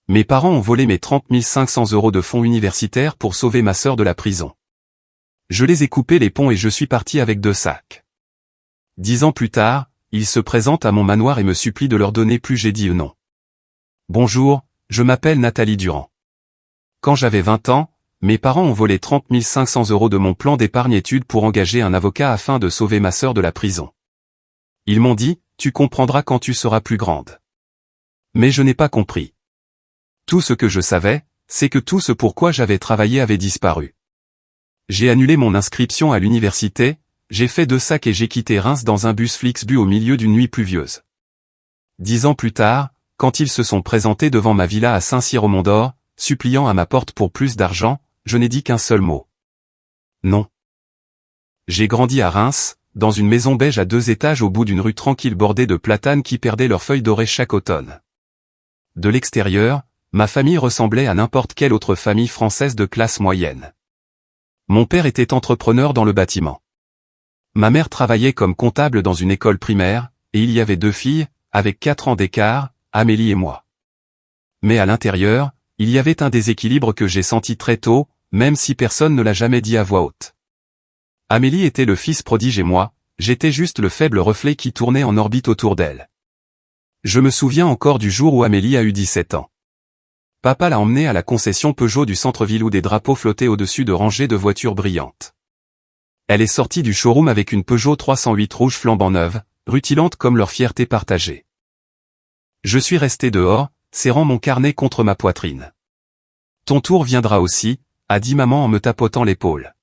Mes parents ont volé mes 30 500 € de fonds universitaires pour sauver ma sœur de la prison. Je les ai coupés les ponts et je suis parti avec 2 sacs. 10 ans plus tard, ils se présentent à mon manoir et me supplient de leur donner plus. J'ai dit non. Bonjour, je m'appelle Nathalie Durand. Quand j'avais 20 ans, mes parents ont volé 30 500 € de mon plan d'épargne études pour engager un avocat afin de sauver ma sœur de la prison. Ils m'ont dit, tu comprendras quand tu seras plus grande. Mais je n'ai pas compris. Tout ce que je savais, c'est que tout ce pourquoi j'avais travaillé avait disparu. J'ai annulé mon inscription à l'université, j'ai fait 2 sacs et j'ai quitté Reims dans un bus Flixbus au milieu d'une nuit pluvieuse. 10 ans plus tard, quand ils se sont présentés devant ma villa à Saint-Cyr-au-Mont-d'Or, suppliant à ma porte pour plus d'argent, je n'ai dit qu'un seul mot. Non. J'ai grandi à Reims, dans une maison beige à 2 étages au bout d'une rue tranquille bordée de platanes qui perdaient leurs feuilles dorées chaque automne. De l'extérieur, ma famille ressemblait à n'importe quelle autre famille française de classe moyenne. Mon père était entrepreneur dans le bâtiment. Ma mère travaillait comme comptable dans une école primaire, et il y avait 2 filles, avec 4 ans d'écart, Amélie et moi. Mais à l'intérieur, il y avait un déséquilibre que j'ai senti très tôt, même si personne ne l'a jamais dit à voix haute. Amélie était le fils prodige et moi, j'étais juste le faible reflet qui tournait en orbite autour d'elle. Je me souviens encore du jour où Amélie a eu 17 ans. Papa l'a emmenée à la concession Peugeot du centre-ville où des drapeaux flottaient au-dessus de rangées de voitures brillantes. Elle est sortie du showroom avec une Peugeot 308 rouge flambant neuve, rutilante comme leur fierté partagée. Je suis resté dehors, serrant mon carnet contre ma poitrine. Ton tour viendra aussi, a dit maman en me tapotant l'épaule.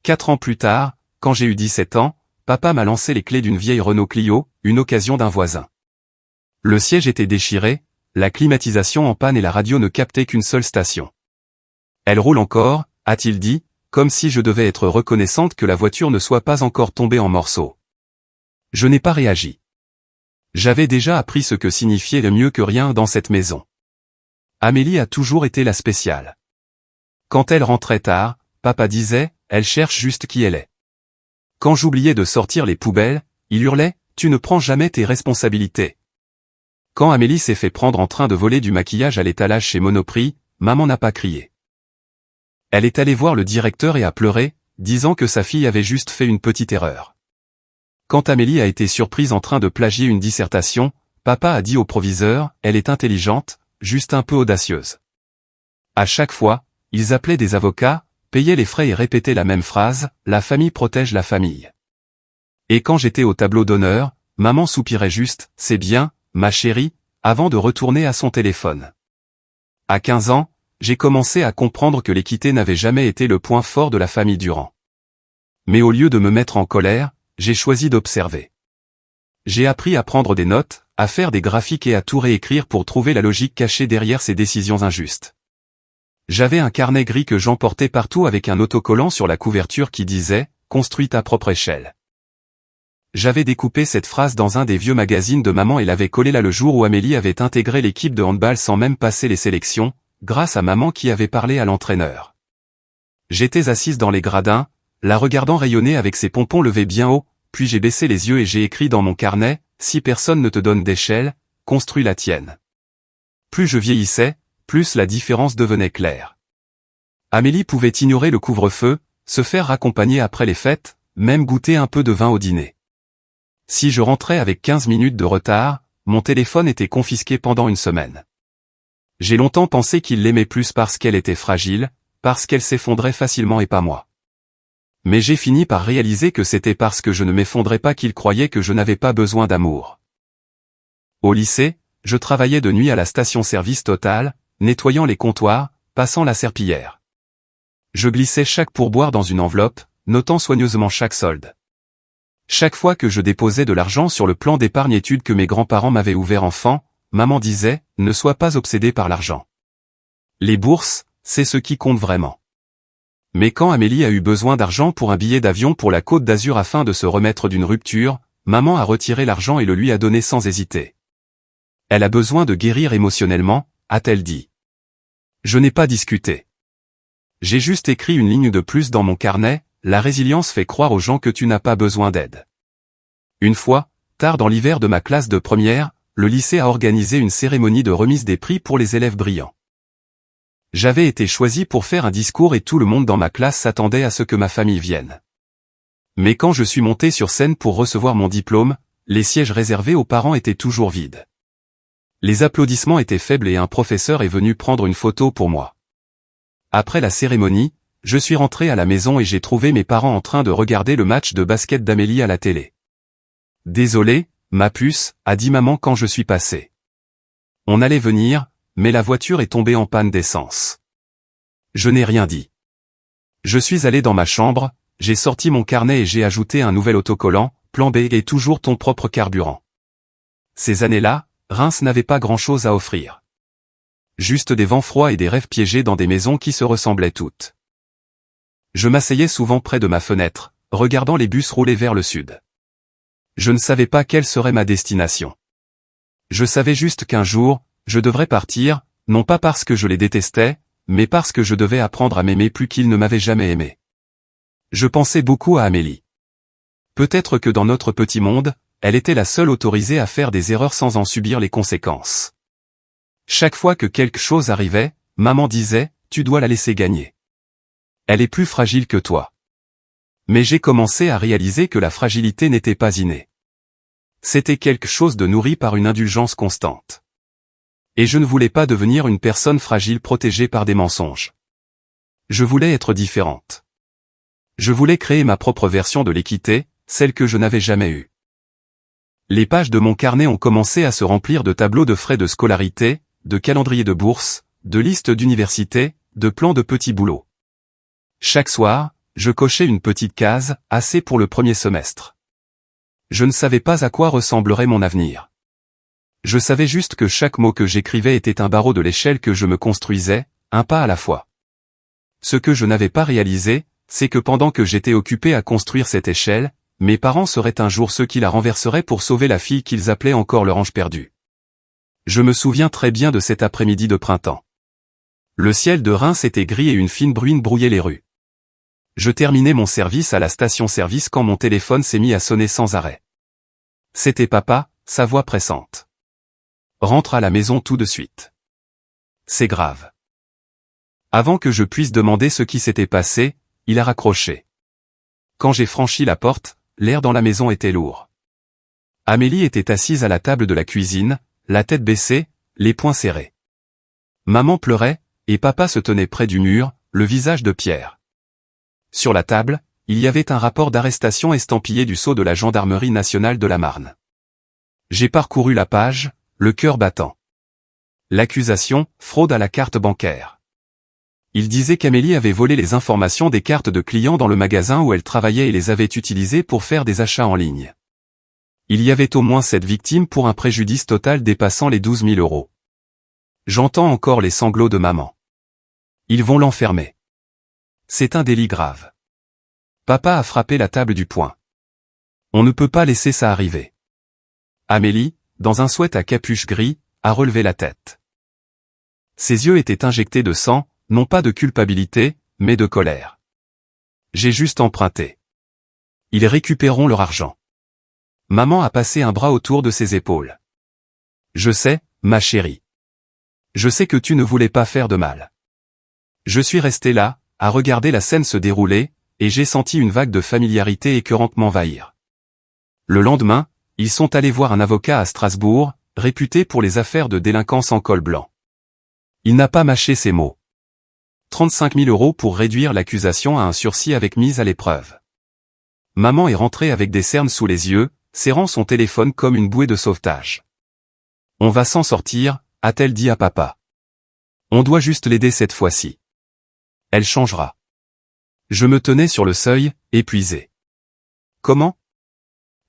4 ans plus tard, quand j'ai eu 17 ans, papa m'a lancé les clés d'une vieille Renault Clio, une occasion d'un voisin. Le siège était déchiré, la climatisation en panne et la radio ne captaient qu'une seule station. Elle roule encore, a-t-il dit, comme si je devais être reconnaissante que la voiture ne soit pas encore tombée en morceaux. Je n'ai pas réagi. J'avais déjà appris ce que signifiait le mieux que rien dans cette maison. Amélie a toujours été la spéciale. Quand elle rentrait tard, papa disait, elle cherche juste qui elle est. Quand j'oubliais de sortir les poubelles, il hurlait, tu ne prends jamais tes responsabilités. Quand Amélie s'est fait prendre en train de voler du maquillage à l'étalage chez Monoprix, maman n'a pas crié. Elle est allée voir le directeur et a pleuré, disant que sa fille avait juste fait une petite erreur. Quand Amélie a été surprise en train de plagier une dissertation, papa a dit au proviseur, elle est intelligente, juste un peu audacieuse. À chaque fois, ils appelaient des avocats, payaient les frais et répétaient la même phrase, la famille protège la famille. Et quand j'étais au tableau d'honneur, maman soupirait juste, c'est bien, ma chérie, avant de retourner à son téléphone. À 15 ans, j'ai commencé à comprendre que l'équité n'avait jamais été le point fort de la famille Durand. Mais au lieu de me mettre en colère, j'ai choisi d'observer. J'ai appris à prendre des notes, à faire des graphiques et à tout réécrire pour trouver la logique cachée derrière ces décisions injustes. J'avais un carnet gris que j'emportais partout avec un autocollant sur la couverture qui disait « Construis ta propre échelle ». J'avais découpé cette phrase dans un des vieux magazines de maman et l'avais collée là le jour où Amélie avait intégré l'équipe de handball sans même passer les sélections, grâce à maman qui avait parlé à l'entraîneur. J'étais assise dans les gradins, la regardant rayonner avec ses pompons levés bien haut, puis j'ai baissé les yeux et j'ai écrit dans mon carnet, si personne ne te donne d'échelle, construis la tienne. Plus je vieillissais, plus la différence devenait claire. Amélie pouvait ignorer le couvre-feu, se faire raccompagner après les fêtes, même goûter un peu de vin au dîner. Si je rentrais avec 15 minutes de retard, mon téléphone était confisqué pendant une semaine. J'ai longtemps pensé qu'il l'aimait plus parce qu'elle était fragile, parce qu'elle s'effondrait facilement et pas moi. Mais j'ai fini par réaliser que c'était parce que je ne m'effondrais pas qu'il croyait que je n'avais pas besoin d'amour. Au lycée, je travaillais de nuit à la station-service Total, nettoyant les comptoirs, passant la serpillière. Je glissais chaque pourboire dans une enveloppe, notant soigneusement chaque solde. Chaque fois que je déposais de l'argent sur le plan d'épargne études que mes grands-parents m'avaient ouvert enfant, maman disait, ne sois pas obsédé par l'argent. Les bourses, c'est ce qui compte vraiment. Mais quand Amélie a eu besoin d'argent pour un billet d'avion pour la Côte d'Azur afin de se remettre d'une rupture, maman a retiré l'argent et le lui a donné sans hésiter. Elle a besoin de guérir émotionnellement, a-t-elle dit. Je n'ai pas discuté. J'ai juste écrit une ligne de plus dans mon carnet, la résilience fait croire aux gens que tu n'as pas besoin d'aide. Une fois, tard dans l'hiver de ma classe de première, le lycée a organisé une cérémonie de remise des prix pour les élèves brillants. J'avais été choisi pour faire un discours et tout le monde dans ma classe s'attendait à ce que ma famille vienne. Mais quand je suis monté sur scène pour recevoir mon diplôme, les sièges réservés aux parents étaient toujours vides. Les applaudissements étaient faibles et un professeur est venu prendre une photo pour moi. Après la cérémonie, je suis rentré à la maison et j'ai trouvé mes parents en train de regarder le match de basket d'Amélie à la télé. « Désolé, ma puce », a dit maman quand je suis passé. On allait venir, mais la voiture est tombée en panne d'essence. Je n'ai rien dit. Je suis allé dans ma chambre, j'ai sorti mon carnet et j'ai ajouté un nouvel autocollant, plan B et toujours ton propre carburant. Ces années-là, Reims n'avait pas grand-chose à offrir. Juste des vents froids et des rêves piégés dans des maisons qui se ressemblaient toutes. Je m'asseyais souvent près de ma fenêtre, regardant les bus rouler vers le sud. Je ne savais pas quelle serait ma destination. Je savais juste qu'un jour, je devrais partir, non pas parce que je les détestais, mais parce que je devais apprendre à m'aimer plus qu'ils ne m'avaient jamais aimé. Je pensais beaucoup à Amélie. Peut-être que dans notre petit monde, elle était la seule autorisée à faire des erreurs sans en subir les conséquences. Chaque fois que quelque chose arrivait, maman disait, « Tu dois la laisser gagner. Elle est plus fragile que toi. » Mais j'ai commencé à réaliser que la fragilité n'était pas innée. C'était quelque chose de nourri par une indulgence constante. Et je ne voulais pas devenir une personne fragile protégée par des mensonges. Je voulais être différente. Je voulais créer ma propre version de l'équité, celle que je n'avais jamais eue. Les pages de mon carnet ont commencé à se remplir de tableaux de frais de scolarité, de calendriers de bourse, de listes d'université, de plans de petits boulots. Chaque soir, je cochais une petite case, assez pour le premier semestre. Je ne savais pas à quoi ressemblerait mon avenir. Je savais juste que chaque mot que j'écrivais était un barreau de l'échelle que je me construisais, un pas à la fois. Ce que je n'avais pas réalisé, c'est que pendant que j'étais occupé à construire cette échelle, mes parents seraient un jour ceux qui la renverseraient pour sauver la fille qu'ils appelaient encore leur ange perdu. Je me souviens très bien de cet après-midi de printemps. Le ciel de Reims était gris et une fine bruine brouillait les rues. Je terminais mon service à la station-service quand mon téléphone s'est mis à sonner sans arrêt. C'était papa, sa voix pressante. « Rentre à la maison tout de suite. C'est grave. » Avant que je puisse demander ce qui s'était passé, il a raccroché. Quand j'ai franchi la porte, l'air dans la maison était lourd. Amélie était assise à la table de la cuisine, la tête baissée, les poings serrés. Maman pleurait, et papa se tenait près du mur, le visage de pierre. Sur la table, il y avait un rapport d'arrestation estampillé du sceau de la gendarmerie nationale de la Marne. J'ai parcouru la page, le cœur battant. L'accusation, fraude à la carte bancaire. Il disait qu'Amélie avait volé les informations des cartes de clients dans le magasin où elle travaillait et les avait utilisées pour faire des achats en ligne. Il y avait au moins 7 victimes pour un préjudice total dépassant les 12 000 €. J'entends encore les sanglots de maman. Ils vont l'enfermer. C'est un délit grave. Papa a frappé la table du poing. On ne peut pas laisser ça arriver. Amélie, dans un sweat à capuche gris, a relevé la tête. Ses yeux étaient injectés de sang, non pas de culpabilité, mais de colère. J'ai juste emprunté. Ils récupéreront leur argent. Maman a passé un bras autour de ses épaules. Je sais, ma chérie. Je sais que tu ne voulais pas faire de mal. Je suis resté là, à regarder la scène se dérouler, et j'ai senti une vague de familiarité écœurante m'envahir. Le lendemain, ils sont allés voir un avocat à Strasbourg, réputé pour les affaires de délinquance en col blanc. Il n'a pas mâché ses mots. 35 000 € pour réduire l'accusation à un sursis avec mise à l'épreuve. Maman est rentrée avec des cernes sous les yeux, serrant son téléphone comme une bouée de sauvetage. On va s'en sortir, a-t-elle dit à papa. On doit juste l'aider cette fois-ci. Elle changera. Je me tenais sur le seuil, épuisé. Comment ?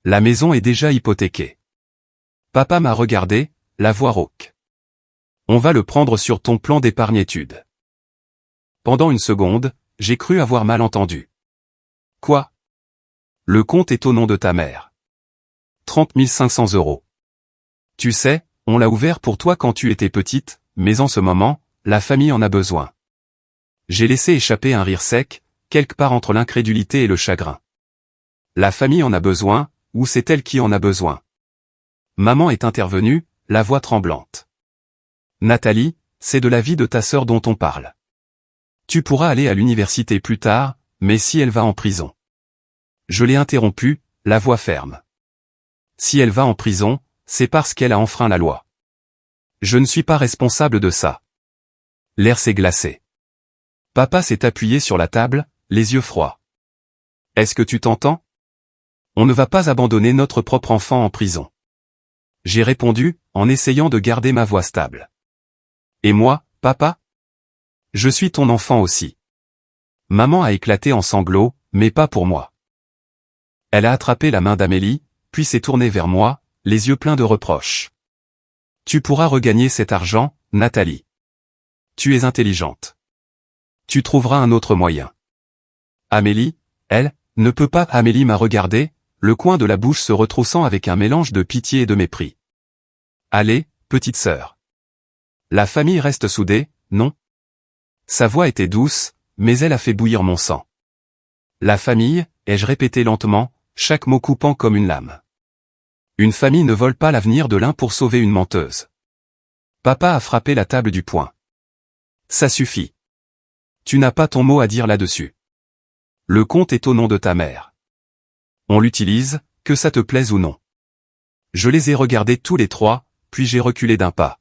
La maison est déjà hypothéquée. Papa m'a regardé, la voix rauque. On va le prendre sur ton plan d'épargne-études. Pendant une seconde, j'ai cru avoir mal entendu. Quoi ? Le compte est au nom de ta mère. 30 500 €. Tu sais, on l'a ouvert pour toi quand tu étais petite, mais en ce moment, la famille en a besoin. J'ai laissé échapper un rire sec, quelque part entre l'incrédulité et le chagrin. La famille en a besoin, ou c'est elle qui en a besoin ? Maman est intervenue, la voix tremblante. Nathalie, c'est de la vie de ta sœur dont on parle. Tu pourras aller à l'université plus tard, mais si elle va en prison. Je l'ai interrompue, la voix ferme. Si elle va en prison, c'est parce qu'elle a enfreint la loi. Je ne suis pas responsable de ça. L'air s'est glacé. Papa s'est appuyé sur la table, les yeux froids. Est-ce que tu t'entends? On ne va pas abandonner notre propre enfant en prison. J'ai répondu, en essayant de garder ma voix stable. Et moi, papa? Je suis ton enfant aussi. Maman a éclaté en sanglots, mais pas pour moi. Elle a attrapé la main d'Amélie, puis s'est tournée vers moi, les yeux pleins de reproches. Tu pourras regagner cet argent, Nathalie. Tu es intelligente. Tu trouveras un autre moyen. Amélie, elle, ne peut pas. Amélie m'a regardé, le coin de la bouche se retroussant avec un mélange de pitié et de mépris. Allez, petite sœur. La famille reste soudée, non? Sa voix était douce, mais elle a fait bouillir mon sang. La famille, ai-je répété lentement, chaque mot coupant comme une lame. Une famille ne vole pas l'avenir de l'un pour sauver une menteuse. Papa a frappé la table du poing. Ça suffit. Tu n'as pas ton mot à dire là-dessus. Le compte est au nom de ta mère. On l'utilise, que ça te plaise ou non. Je les ai regardés tous les trois, puis j'ai reculé d'un pas.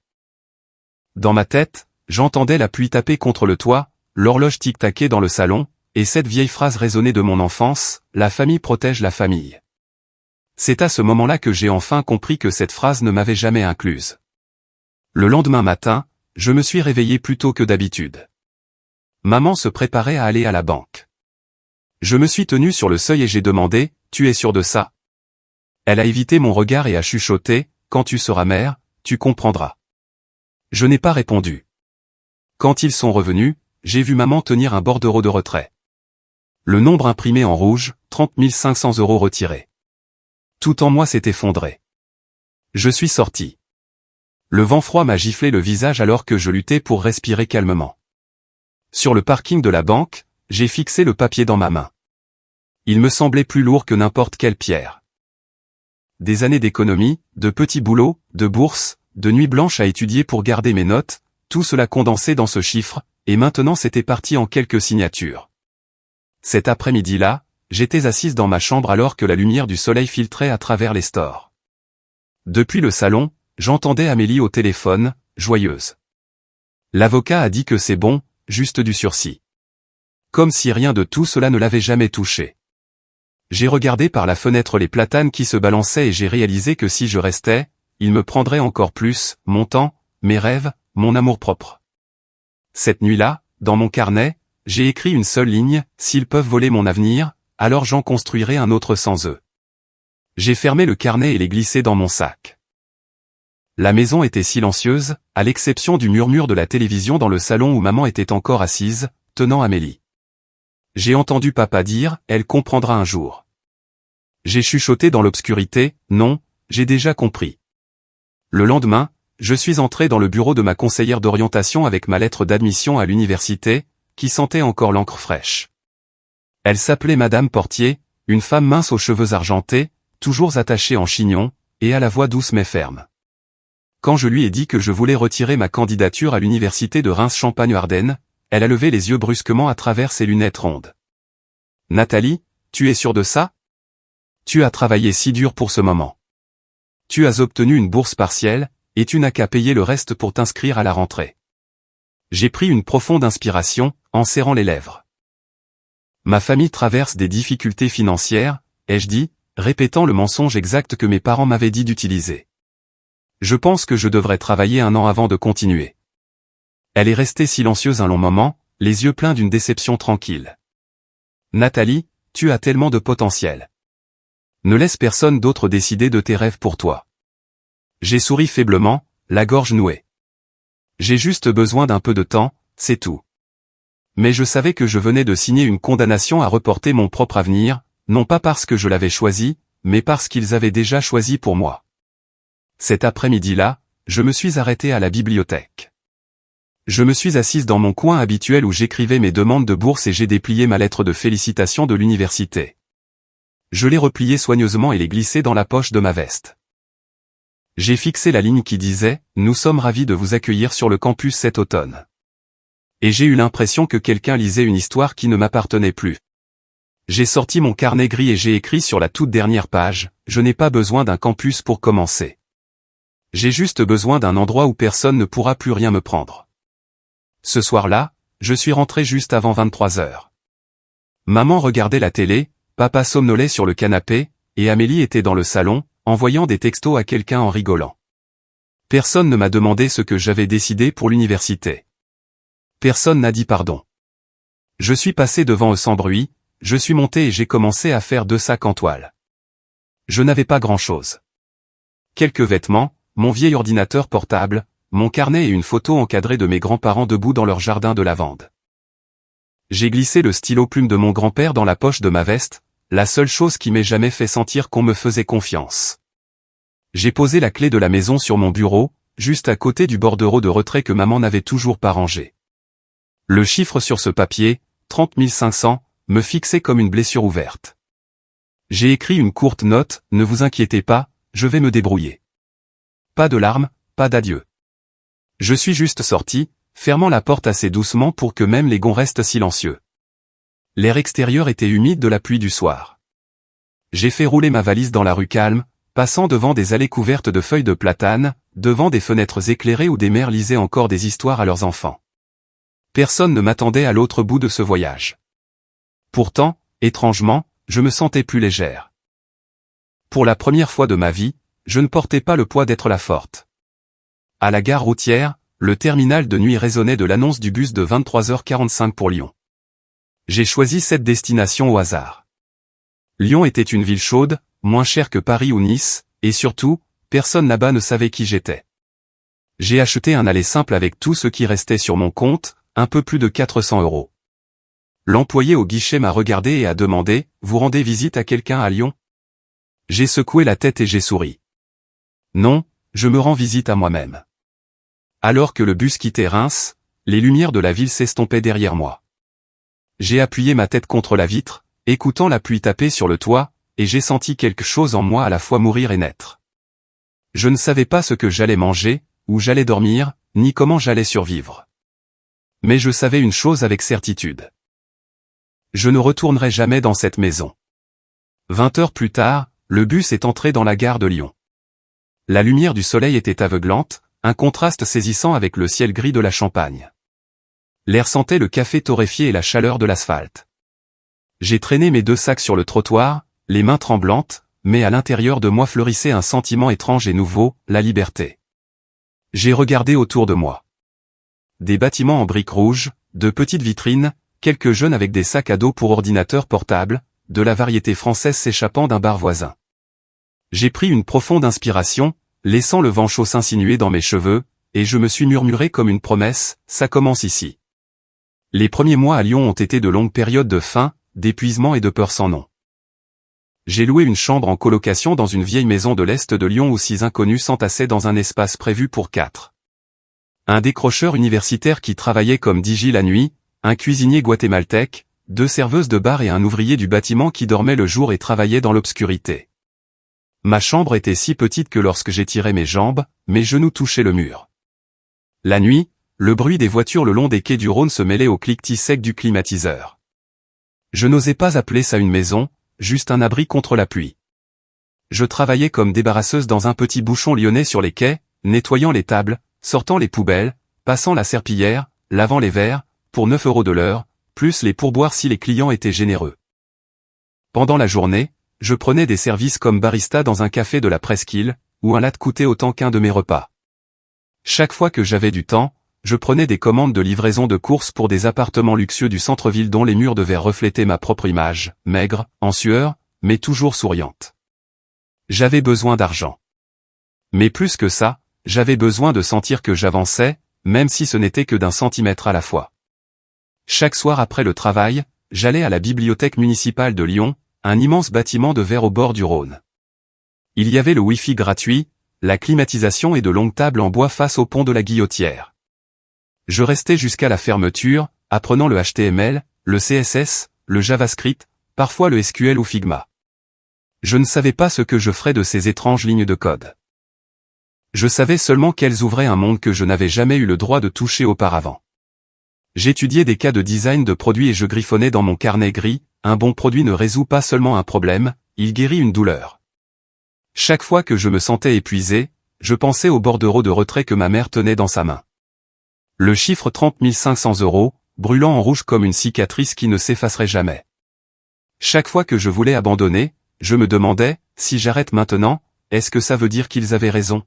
Dans ma tête, j'entendais la pluie taper contre le toit, l'horloge tic-taquer dans le salon, et cette vieille phrase résonnait de mon enfance, la famille protège la famille. C'est à ce moment-là que j'ai enfin compris que cette phrase ne m'avait jamais incluse. Le lendemain matin, je me suis réveillé plus tôt que d'habitude. Maman se préparait à aller à la banque. Je me suis tenu sur le seuil et j'ai demandé, « Tu es sûr de ça ?» Elle a évité mon regard et a chuchoté, « Quand tu seras mère, tu comprendras. » Je n'ai pas répondu. Quand ils sont revenus, j'ai vu maman tenir un bordereau de retrait. Le nombre imprimé en rouge, 30 500 € retirés. Tout en moi s'est effondré. Je suis sorti. Le vent froid m'a giflé le visage alors que je luttais pour respirer calmement. Sur le parking de la banque, j'ai fixé le papier dans ma main. Il me semblait plus lourd que n'importe quelle pierre. Des années d'économie, de petits boulots, de bourses, de nuits blanches à étudier pour garder mes notes, tout cela condensé dans ce chiffre, et maintenant c'était parti en quelques signatures. Cet après-midi-là, j'étais assise dans ma chambre alors que la lumière du soleil filtrait à travers les stores. Depuis le salon, j'entendais Amélie au téléphone, joyeuse. L'avocat a dit que c'est bon, juste du sursis. Comme si rien de tout cela ne l'avait jamais touché. J'ai regardé par la fenêtre les platanes qui se balançaient et j'ai réalisé que si je restais, il me prendrait encore plus, mon temps, mes rêves, mon amour-propre. Cette nuit-là, dans mon carnet, j'ai écrit une seule ligne, s'ils peuvent voler mon avenir, alors j'en construirai un autre sans eux. J'ai fermé le carnet et l'ai glissé dans mon sac. La maison était silencieuse, à l'exception du murmure de la télévision dans le salon où maman était encore assise, tenant Amélie. J'ai entendu papa dire, elle comprendra un jour. J'ai chuchoté dans l'obscurité, non, j'ai déjà compris. Le lendemain, je suis entré dans le bureau de ma conseillère d'orientation avec ma lettre d'admission à l'université, qui sentait encore l'encre fraîche. Elle s'appelait Madame Portier, une femme mince aux cheveux argentés, toujours attachée en chignon, et à la voix douce mais ferme. Quand je lui ai dit que je voulais retirer ma candidature à l'université de Reims-Champagne-Ardenne, elle a levé les yeux brusquement à travers ses lunettes rondes. « Nathalie, tu es sûre de ça? Tu as travaillé si dur pour ce moment. Tu as obtenu une bourse partielle, et tu n'as qu'à payer le reste pour t'inscrire à la rentrée. » J'ai pris une profonde inspiration, en serrant les lèvres. Ma famille traverse des difficultés financières, ai-je dit, répétant le mensonge exact que mes parents m'avaient dit d'utiliser. Je pense que je devrais travailler 1 an avant de continuer. Elle est restée silencieuse un long moment, les yeux pleins d'une déception tranquille. Nathalie, tu as tellement de potentiel. Ne laisse personne d'autre décider de tes rêves pour toi. J'ai souri faiblement, la gorge nouée. J'ai juste besoin d'un peu de temps, c'est tout. Mais je savais que je venais de signer une condamnation à reporter mon propre avenir, non pas parce que je l'avais choisi, mais parce qu'ils avaient déjà choisi pour moi. Cet après-midi-là, je me suis arrêté à la bibliothèque. Je me suis assise dans mon coin habituel où j'écrivais mes demandes de bourse et j'ai déplié ma lettre de félicitations de l'université. Je l'ai repliée soigneusement et l'ai glissée dans la poche de ma veste. J'ai fixé la ligne qui disait « Nous sommes ravis de vous accueillir sur le campus cet automne ». Et j'ai eu l'impression que quelqu'un lisait une histoire qui ne m'appartenait plus. J'ai sorti mon carnet gris et j'ai écrit sur la toute dernière page « Je n'ai pas besoin d'un campus pour commencer. J'ai juste besoin d'un endroit où personne ne pourra plus rien me prendre ». Ce soir-là, je suis rentré juste avant 23 heures. Maman regardait la télé, papa somnolait sur le canapé, et Amélie était dans le salon, envoyant des textos à quelqu'un en rigolant. Personne ne m'a demandé ce que j'avais décidé pour l'université. Personne n'a dit pardon. Je suis passé devant eux sans bruit, je suis monté et j'ai commencé à faire 2 sacs en toile. Je n'avais pas grand-chose. Quelques vêtements, mon vieil ordinateur portable, mon carnet et une photo encadrée de mes grands-parents debout dans leur jardin de lavande. J'ai glissé le stylo plume de mon grand-père dans la poche de ma veste, la seule chose qui m'ait jamais fait sentir qu'on me faisait confiance. J'ai posé la clé de la maison sur mon bureau, juste à côté du bordereau de retrait que maman n'avait toujours pas rangé. Le chiffre sur ce papier, 30 500, me fixait comme une blessure ouverte. J'ai écrit une courte note, ne vous inquiétez pas, je vais me débrouiller. Pas de larmes, pas d'adieu. Je suis juste sorti, fermant la porte assez doucement pour que même les gonds restent silencieux. L'air extérieur était humide de la pluie du soir. J'ai fait rouler ma valise dans la rue calme, passant devant des allées couvertes de feuilles de platane, devant des fenêtres éclairées où des mères lisaient encore des histoires à leurs enfants. Personne ne m'attendait à l'autre bout de ce voyage. Pourtant, étrangement, je me sentais plus légère. Pour la première fois de ma vie, je ne portais pas le poids d'être la forte. À la gare routière, le terminal de nuit résonnait de l'annonce du bus de 23h45 pour Lyon. J'ai choisi cette destination au hasard. Lyon était une ville chaude, moins chère que Paris ou Nice, et surtout, personne là-bas ne savait qui j'étais. J'ai acheté un aller simple avec tout ce qui restait sur mon compte, un peu plus de 400 €. L'employé au guichet m'a regardé et a demandé « Vous rendez visite à quelqu'un à Lyon ?» J'ai secoué la tête et j'ai souri. Non, je me rends visite à moi-même. Alors que le bus quittait Reims, les lumières de la ville s'estompaient derrière moi. J'ai appuyé ma tête contre la vitre, écoutant la pluie taper sur le toit, et j'ai senti quelque chose en moi à la fois mourir et naître. Je ne savais pas ce que j'allais manger, où j'allais dormir, ni comment j'allais survivre. Mais je savais une chose avec certitude. Je ne retournerai jamais dans cette maison. 20 heures plus tard, le bus est entré dans la gare de Lyon. La lumière du soleil était aveuglante, un contraste saisissant avec le ciel gris de la Champagne. L'air sentait le café torréfié et la chaleur de l'asphalte. J'ai traîné mes 2 sacs sur le trottoir, les mains tremblantes, mais à l'intérieur de moi fleurissait un sentiment étrange et nouveau, la liberté. J'ai regardé autour de moi. Des bâtiments en briques rouges, de petites vitrines, quelques jeunes avec des sacs à dos pour ordinateur portable, de la variété française s'échappant d'un bar voisin. J'ai pris une profonde inspiration, laissant le vent chaud s'insinuer dans mes cheveux, et je me suis murmuré comme une promesse, ça commence ici. Les premiers mois à Lyon ont été de longues périodes de faim, d'épuisement et de peur sans nom. J'ai loué une chambre en colocation dans une vieille maison de l'Est de Lyon où 6 inconnus s'entassaient dans un espace prévu pour 4. Un décrocheur universitaire qui travaillait comme DJ la nuit, un cuisinier guatémaltèque, 2 serveuses de bar et un ouvrier du bâtiment qui dormait le jour et travaillait dans l'obscurité. Ma chambre était si petite que lorsque j'étirais mes jambes, mes genoux touchaient le mur. La nuit, le bruit des voitures le long des quais du Rhône se mêlait au cliquetis sec du climatiseur. Je n'osais pas appeler ça une maison, juste un abri contre la pluie. Je travaillais comme débarrasseuse dans un petit bouchon lyonnais sur les quais, nettoyant les tables, sortant les poubelles, passant la serpillière, lavant les verres, pour 9 € de l'heure, plus les pourboires si les clients étaient généreux. Pendant la journée, je prenais des services comme barista dans un café de la Presqu'île, où un latte coûtait autant qu'un de mes repas. Chaque fois que j'avais du temps, je prenais des commandes de livraison de courses pour des appartements luxueux du centre-ville dont les murs de verre reflétaient ma propre image, maigre, en sueur, mais toujours souriante. J'avais besoin d'argent. Mais plus que ça, j'avais besoin de sentir que j'avançais, même si ce n'était que d'un centimètre à la fois. Chaque soir après le travail, j'allais à la bibliothèque municipale de Lyon, un immense bâtiment de verre au bord du Rhône. Il y avait le Wi-Fi gratuit, la climatisation et de longues tables en bois face au pont de la Guillotière. Je restais jusqu'à la fermeture, apprenant le HTML, le CSS, le JavaScript, parfois le SQL ou Figma. Je ne savais pas ce que je ferais de ces étranges lignes de code. Je savais seulement qu'elles ouvraient un monde que je n'avais jamais eu le droit de toucher auparavant. J'étudiais des cas de design de produits et je griffonnais dans mon carnet gris, un bon produit ne résout pas seulement un problème, il guérit une douleur. Chaque fois que je me sentais épuisé, je pensais au bordereau de retrait que ma mère tenait dans sa main. Le chiffre 30 500 €, brûlant en rouge comme une cicatrice qui ne s'effacerait jamais. Chaque fois que je voulais abandonner, je me demandais, si j'arrête maintenant, est-ce que ça veut dire qu'ils avaient raison?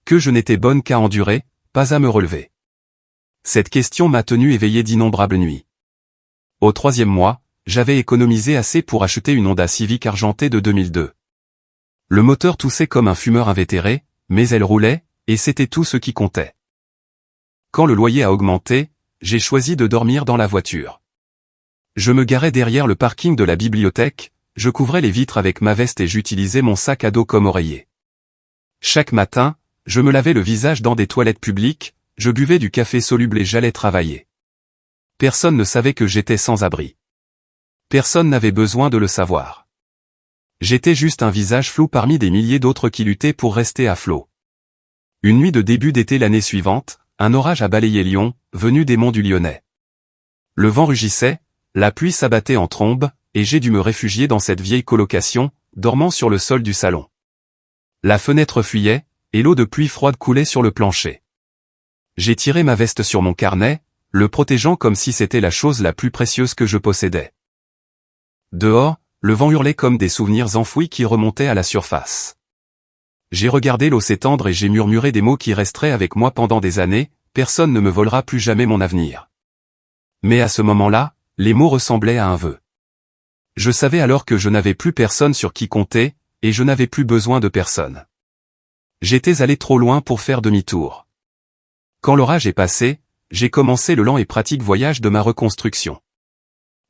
Que je n'étais bonne qu'à endurer, pas à me relever. Cette question m'a tenu éveillé d'innombrables nuits. Au 3e mois, j'avais économisé assez pour acheter une Honda Civic argentée de 2002. Le moteur toussait comme un fumeur invétéré, mais elle roulait, et c'était tout ce qui comptait. Quand le loyer a augmenté, j'ai choisi de dormir dans la voiture. Je me garais derrière le parking de la bibliothèque, je couvrais les vitres avec ma veste et j'utilisais mon sac à dos comme oreiller. Chaque matin, je me lavais le visage dans des toilettes publiques, je buvais du café soluble et j'allais travailler. Personne ne savait que j'étais sans abri. Personne n'avait besoin de le savoir. J'étais juste un visage flou parmi des milliers d'autres qui luttaient pour rester à flot. Une nuit de début d'été l'année suivante, un orage a balayé Lyon, venu des monts du Lyonnais. Le vent rugissait, la pluie s'abattait en trombe, et j'ai dû me réfugier dans cette vieille colocation, dormant sur le sol du salon. La fenêtre fuyait, et l'eau de pluie froide coulait sur le plancher. J'ai tiré ma veste sur mon carnet, le protégeant comme si c'était la chose la plus précieuse que je possédais. Dehors, le vent hurlait comme des souvenirs enfouis qui remontaient à la surface. J'ai regardé l'eau s'étendre et j'ai murmuré des mots qui resteraient avec moi pendant des années, personne ne me volera plus jamais mon avenir. Mais à ce moment-là, les mots ressemblaient à un vœu. Je savais alors que je n'avais plus personne sur qui compter, et je n'avais plus besoin de personne. J'étais allé trop loin pour faire demi-tour. Quand l'orage est passé, j'ai commencé le lent et pratique voyage de ma reconstruction.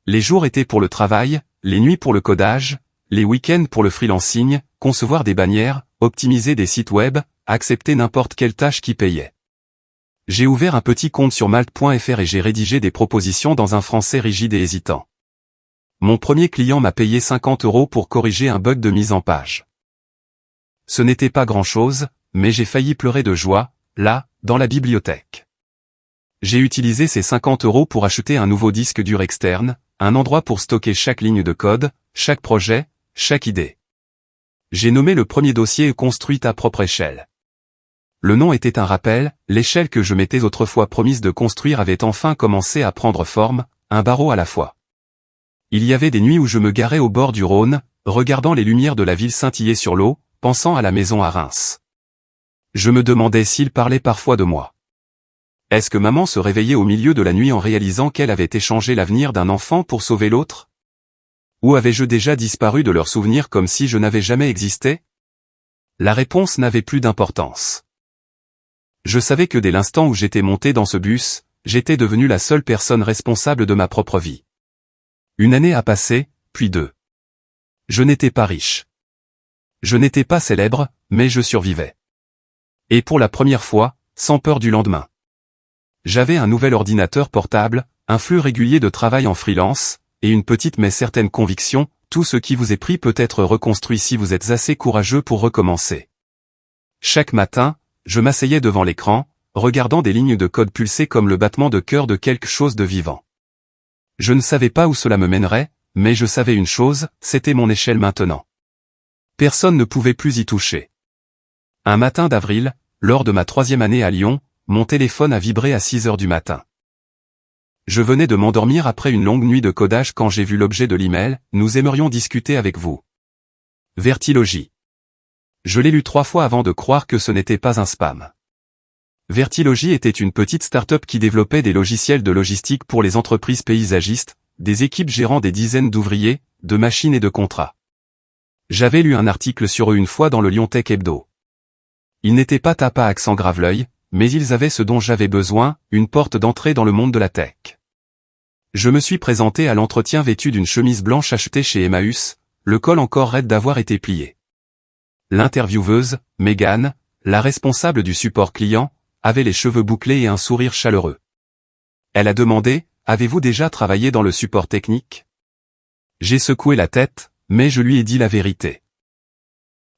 Les jours étaient pour le travail, les nuits pour le codage, les week-ends pour le freelancing, concevoir des bannières, optimiser des sites web, accepter n'importe quelle tâche qui payait. J'ai ouvert un petit compte sur Malte.fr et j'ai rédigé des propositions dans un français rigide et hésitant. Mon premier client m'a payé 50 € pour corriger un bug de mise en page. Ce n'était pas grand-chose, mais j'ai failli pleurer de joie, là, dans la bibliothèque. J'ai utilisé ces 50 € pour acheter un nouveau disque dur externe, un endroit pour stocker chaque ligne de code, chaque projet, chaque idée. J'ai nommé le premier dossier construit à propre échelle. Le nom était un rappel, l'échelle que je m'étais autrefois promise de construire avait enfin commencé à prendre forme, un barreau à la fois. Il y avait des nuits où je me garais au bord du Rhône, regardant les lumières de la ville scintiller sur l'eau, pensant à la maison à Reims. Je me demandais s'il parlait parfois de moi. Est-ce que maman se réveillait au milieu de la nuit en réalisant qu'elle avait échangé l'avenir d'un enfant pour sauver l'autre? Ou avais-je déjà disparu de leurs souvenirs comme si je n'avais jamais existé? La réponse n'avait plus d'importance. Je savais que dès l'instant où j'étais monté dans ce bus, j'étais devenu la seule personne responsable de ma propre vie. Une année a passé, puis 2. Je n'étais pas riche. Je n'étais pas célèbre, mais je survivais. Et pour la première fois, sans peur du lendemain. J'avais un nouvel ordinateur portable, un flux régulier de travail en freelance, et une petite mais certaine conviction, tout ce qui vous est pris peut être reconstruit si vous êtes assez courageux pour recommencer. Chaque matin, je m'asseyais devant l'écran, regardant des lignes de code pulser comme le battement de cœur de quelque chose de vivant. Je ne savais pas où cela me mènerait, mais je savais une chose, c'était mon échelle maintenant. Personne ne pouvait plus y toucher. Un matin d'avril, lors de ma 3e année à Lyon, mon téléphone a vibré à 6 heures du matin. Je venais de m'endormir après une longue nuit de codage quand j'ai vu l'objet de l'email, nous aimerions discuter avec vous. Vertilogy. Je l'ai lu 3 fois avant de croire que ce n'était pas un spam. Vertilogy était une petite start-up qui développait des logiciels de logistique pour les entreprises paysagistes, des équipes gérant des dizaines d'ouvriers, de machines et de contrats. J'avais lu un article sur eux une fois dans le Lyon Tech Hebdo. Ils n'étaient pas tapas à accent grave-l'œil, mais ils avaient ce dont j'avais besoin, une porte d'entrée dans le monde de la tech. Je me suis présenté à l'entretien vêtu d'une chemise blanche achetée chez Emmaüs, le col encore raide d'avoir été plié. L'intervieweuse, Megan, la responsable du support client, avait les cheveux bouclés et un sourire chaleureux. Elle a demandé, « Avez-vous déjà travaillé dans le support technique ?» J'ai secoué la tête, mais je lui ai dit la vérité.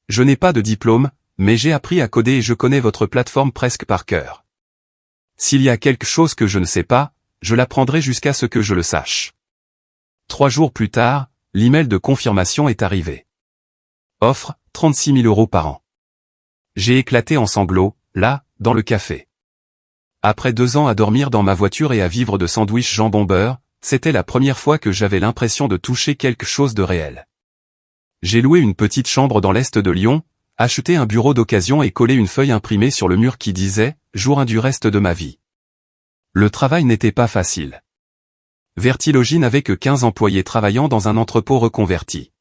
Je n'ai pas de diplôme, mais j'ai appris à coder et je connais votre plateforme presque par cœur. S'il y a quelque chose que je ne sais pas, je l'apprendrai jusqu'à ce que je le sache. 3 jours plus tard, l'email de confirmation est arrivé. Offre, 36 000 € par an. J'ai éclaté en sanglots, là, dans le café. Après 2 ans à dormir dans ma voiture et à vivre de sandwich jambon-beurre, c'était la première fois que j'avais l'impression de toucher quelque chose de réel. J'ai loué une petite chambre dans l'est de Lyon, acheté un bureau d'occasion et collé une feuille imprimée sur le mur qui disait « Jour 1 du reste de ma vie ». Le travail n'était pas facile. Vertilogy n'avait que 15 employés travaillant dans un entrepôt reconverti.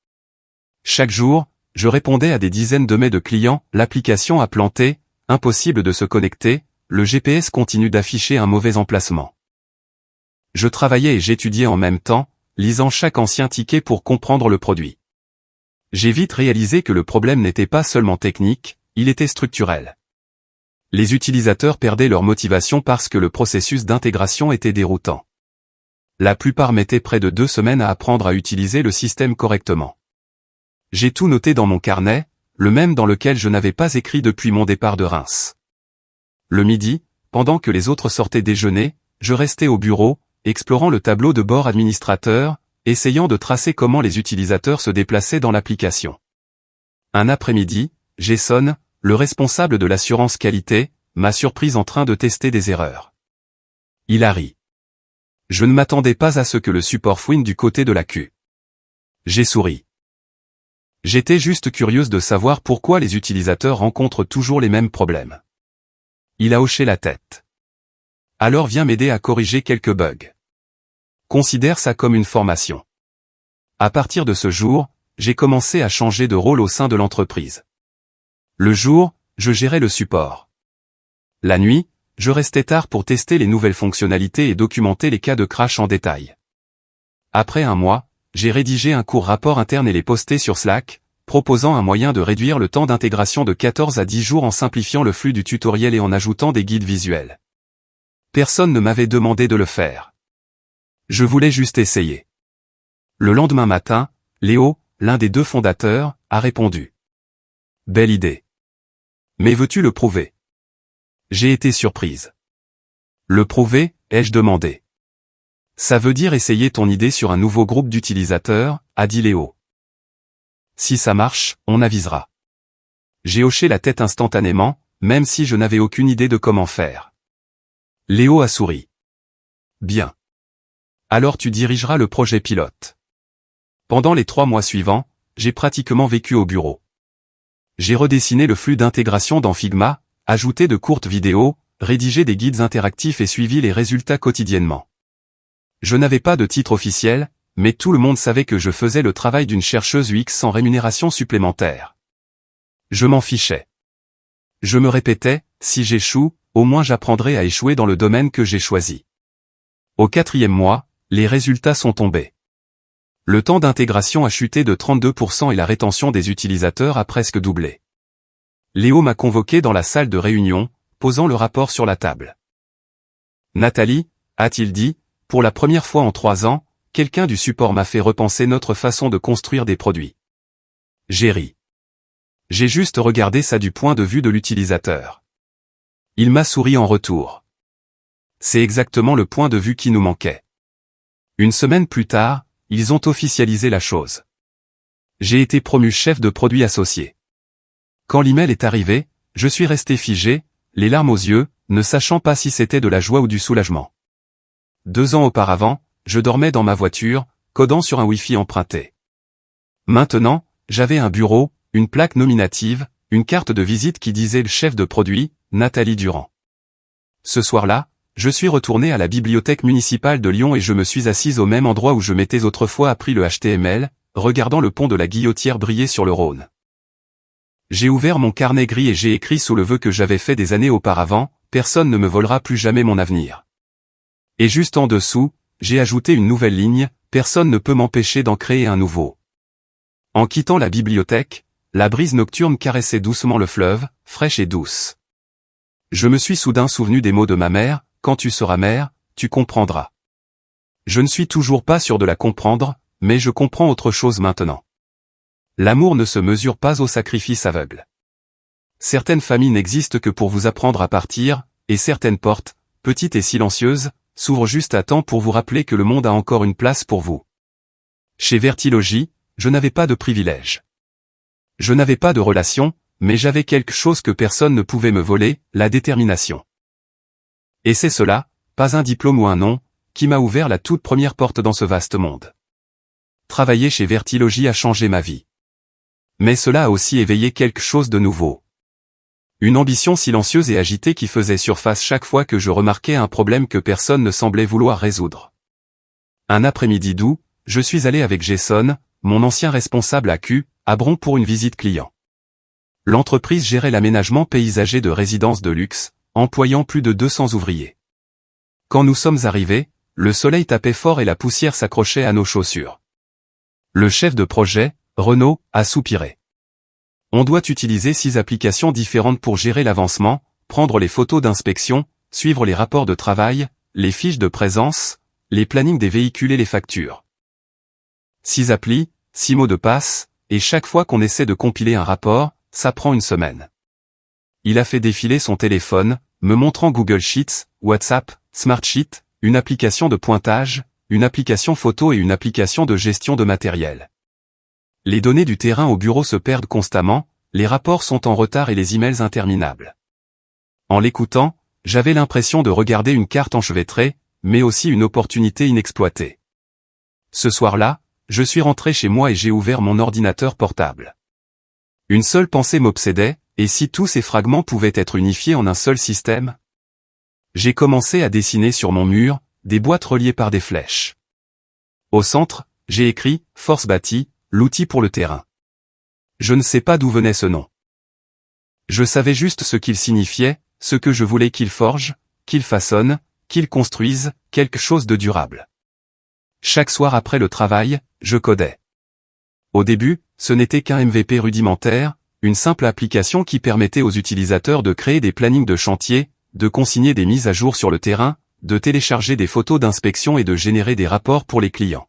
Chaque jour, je répondais à des dizaines de mails de clients, l'application a planté, impossible de se connecter, le GPS continue d'afficher un mauvais emplacement. Je travaillais et j'étudiais en même temps, lisant chaque ancien ticket pour comprendre le produit. J'ai vite réalisé que le problème n'était pas seulement technique, il était structurel. Les utilisateurs perdaient leur motivation parce que le processus d'intégration était déroutant. La plupart mettaient près de 2 semaines à apprendre à utiliser le système correctement. J'ai tout noté dans mon carnet, le même dans lequel je n'avais pas écrit depuis mon départ de Reims. Le midi, pendant que les autres sortaient déjeuner, je restais au bureau, explorant le tableau de bord administrateur, essayant de tracer comment les utilisateurs se déplaçaient dans l'application. Un après-midi, Jason, le responsable de l'assurance qualité, m'a surpris en train de tester des erreurs. Il a ri. Je ne m'attendais pas à ce que le support fouine du côté de la queue. J'ai souri. J'étais juste curieuse de savoir pourquoi les utilisateurs rencontrent toujours les mêmes problèmes. Il a hoché la tête. Alors viens m'aider à corriger quelques bugs. Considère ça comme une formation. À partir de ce jour, j'ai commencé à changer de rôle au sein de l'entreprise. Le jour, je gérais le support. La nuit, je restais tard pour tester les nouvelles fonctionnalités et documenter les cas de crash en détail. Après un mois, j'ai rédigé un court rapport interne et les posté sur Slack, proposant un moyen de réduire le temps d'intégration de 14 à 10 jours en simplifiant le flux du tutoriel et en ajoutant des guides visuels. Personne ne m'avait demandé de le faire. Je voulais juste essayer. Le lendemain matin, Léo, l'un des 2 fondateurs, a répondu. Belle idée. Mais veux-tu le prouver? J'ai été surprise. Le prouver, ai-je demandé. Ça veut dire essayer ton idée sur un nouveau groupe d'utilisateurs, a dit Léo. Si ça marche, on avisera. J'ai hoché la tête instantanément, même si je n'avais aucune idée de comment faire. Léo a souri. Bien. Alors tu dirigeras le projet pilote. Pendant les 3 mois suivants, j'ai pratiquement vécu au bureau. J'ai redessiné le flux d'intégration dans Figma, ajouté de courtes vidéos, rédigé des guides interactifs et suivi les résultats quotidiennement. Je n'avais pas de titre officiel, mais tout le monde savait que je faisais le travail d'une chercheuse UX sans rémunération supplémentaire. Je m'en fichais. Je me répétais, si j'échoue, au moins j'apprendrai à échouer dans le domaine que j'ai choisi. Au 4e mois, les résultats sont tombés. Le temps d'intégration a chuté de 32% et la rétention des utilisateurs a presque doublé. Léo m'a convoqué dans la salle de réunion, posant le rapport sur la table. Nathalie, a-t-il dit, pour la première fois en 3 ans, quelqu'un du support m'a fait repenser notre façon de construire des produits. J'ai ri. J'ai juste regardé ça du point de vue de l'utilisateur. Il m'a souri en retour. C'est exactement le point de vue qui nous manquait. Une semaine plus tard, ils ont officialisé la chose. J'ai été promu chef de produit associé. Quand l'email est arrivé, je suis resté figé, les larmes aux yeux, ne sachant pas si c'était de la joie ou du soulagement. 2 ans auparavant, je dormais dans ma voiture, codant sur un Wi-Fi emprunté. Maintenant, j'avais un bureau, une plaque nominative, une carte de visite qui disait le chef de produit, Nathalie Durand. Ce soir-là, je suis retourné à la bibliothèque municipale de Lyon et je me suis assise au même endroit où je m'étais autrefois appris le HTML, regardant le pont de la Guillotière briller sur le Rhône. J'ai ouvert mon carnet gris et j'ai écrit sous le vœu que j'avais fait des années auparavant, personne ne me volera plus jamais mon avenir. Et juste en dessous, j'ai ajouté une nouvelle ligne, personne ne peut m'empêcher d'en créer un nouveau. En quittant la bibliothèque, la brise nocturne caressait doucement le fleuve, fraîche et douce. Je me suis soudain souvenu des mots de ma mère, quand tu seras mère, tu comprendras. Je ne suis toujours pas sûr de la comprendre, mais je comprends autre chose maintenant. L'amour ne se mesure pas au sacrifice aveugle. Certaines familles n'existent que pour vous apprendre à partir, et certaines portes, petites et silencieuses, s'ouvrent juste à temps pour vous rappeler que le monde a encore une place pour vous. Chez Vertilogy, je n'avais pas de privilèges. Je n'avais pas de relation, mais j'avais quelque chose que personne ne pouvait me voler, la détermination. Et c'est cela, pas un diplôme ou un nom, qui m'a ouvert la toute première porte dans ce vaste monde. Travailler chez Vertilogy a changé ma vie. Mais cela a aussi éveillé quelque chose de nouveau. Une ambition silencieuse et agitée qui faisait surface chaque fois que je remarquais un problème que personne ne semblait vouloir résoudre. Un après-midi doux, je suis allé avec Jason, mon ancien responsable AQ, à Bron pour une visite client. L'entreprise gérait l'aménagement paysager de résidences de luxe, employant plus de 200 ouvriers. Quand nous sommes arrivés, le soleil tapait fort et la poussière s'accrochait à nos chaussures. Le chef de projet, Renaud, a soupiré. On doit utiliser 6 applications différentes pour gérer l'avancement, prendre les photos d'inspection, suivre les rapports de travail, les fiches de présence, les plannings des véhicules et les factures. 6 applis, 6 mots de passe, et chaque fois qu'on essaie de compiler un rapport, ça prend une semaine. Il a fait défiler son téléphone, me montrant Google Sheets, WhatsApp, Smartsheet, une application de pointage, une application photo et une application de gestion de matériel. Les données du terrain au bureau se perdent constamment, les rapports sont en retard et les emails interminables. En l'écoutant, j'avais l'impression de regarder une carte enchevêtrée, mais aussi une opportunité inexploitée. Ce soir-là, je suis rentré chez moi et j'ai ouvert mon ordinateur portable. Une seule pensée m'obsédait, et si tous ces fragments pouvaient être unifiés en un seul système? J'ai commencé à dessiner sur mon mur, des boîtes reliées par des flèches. Au centre, j'ai écrit « Force Bâtie », l'outil pour le terrain. Je ne sais pas d'où venait ce nom. Je savais juste ce qu'il signifiait, ce que je voulais qu'il forge, qu'il façonne, qu'il construise, quelque chose de durable. Chaque soir après le travail, je codais. Au début, ce n'était qu'un MVP rudimentaire, une simple application qui permettait aux utilisateurs de créer des plannings de chantier, de consigner des mises à jour sur le terrain, de télécharger des photos d'inspection et de générer des rapports pour les clients.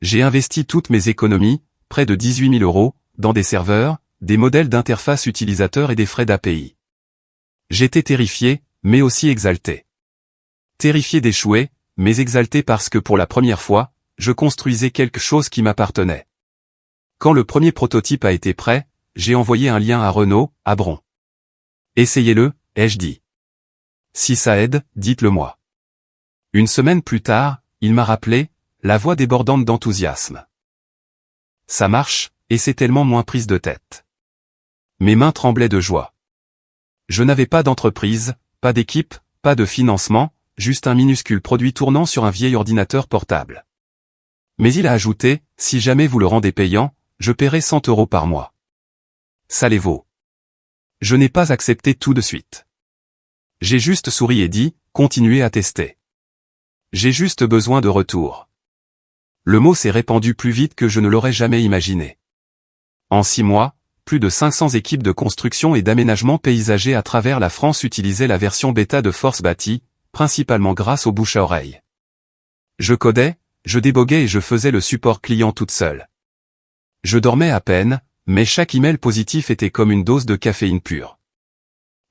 J'ai investi toutes mes économies, près de 18 000 €, dans des serveurs, des modèles d'interface utilisateurs et des frais d'API. J'étais terrifié, mais aussi exalté. Terrifié d'échouer, mais exalté parce que pour la première fois, je construisais quelque chose qui m'appartenait. Quand le premier prototype a été prêt, j'ai envoyé un lien à Renaud, à Bron. Essayez-le, ai-je dit. Si ça aide, dites-le moi. Une semaine plus tard, il m'a rappelé, la voix débordante d'enthousiasme. Ça marche, et c'est tellement moins prise de tête. Mes mains tremblaient de joie. Je n'avais pas d'entreprise, pas d'équipe, pas de financement, juste un minuscule produit tournant sur un vieil ordinateur portable. Mais il a ajouté, si jamais vous le rendez payant, je paierai 100 € par mois. Ça les vaut. Je n'ai pas accepté tout de suite. J'ai juste souri et dit, continuez à tester. J'ai juste besoin de retour. Le mot s'est répandu plus vite que je ne l'aurais jamais imaginé. En 6 mois, plus de 500 équipes de construction et d'aménagement paysager à travers la France utilisaient la version bêta de Force Bâtie, principalement grâce au bouche à oreille. Je codais, je déboguais et je faisais le support client toute seule. Je dormais à peine, mais chaque email positif était comme une dose de caféine pure.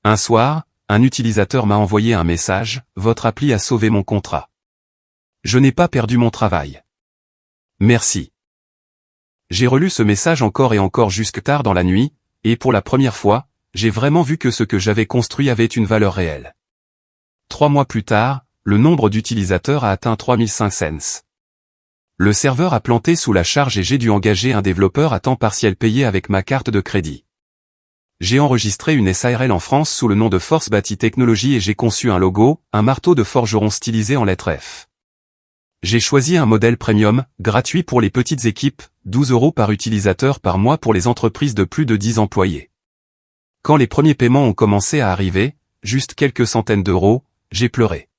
Un soir, un utilisateur m'a envoyé un message, « Votre appli a sauvé mon contrat. Je n'ai pas perdu mon travail. Merci. » J'ai relu ce message encore et encore jusque tard dans la nuit, et pour la première fois, j'ai vraiment vu que ce que j'avais construit avait une valeur réelle. 3 mois plus tard, le nombre d'utilisateurs a atteint 3500. Le serveur a planté sous la charge et j'ai dû engager un développeur à temps partiel payé avec ma carte de crédit. J'ai enregistré une SARL en France sous le nom de Force Bâtie Technologies et j'ai conçu un logo, un marteau de forgeron stylisé en lettres F. J'ai choisi un modèle premium, gratuit pour les petites équipes, 12 € par utilisateur par mois pour les entreprises de plus de 10 employés. Quand les premiers paiements ont commencé à arriver, juste quelques centaines d'euros, j'ai pleuré.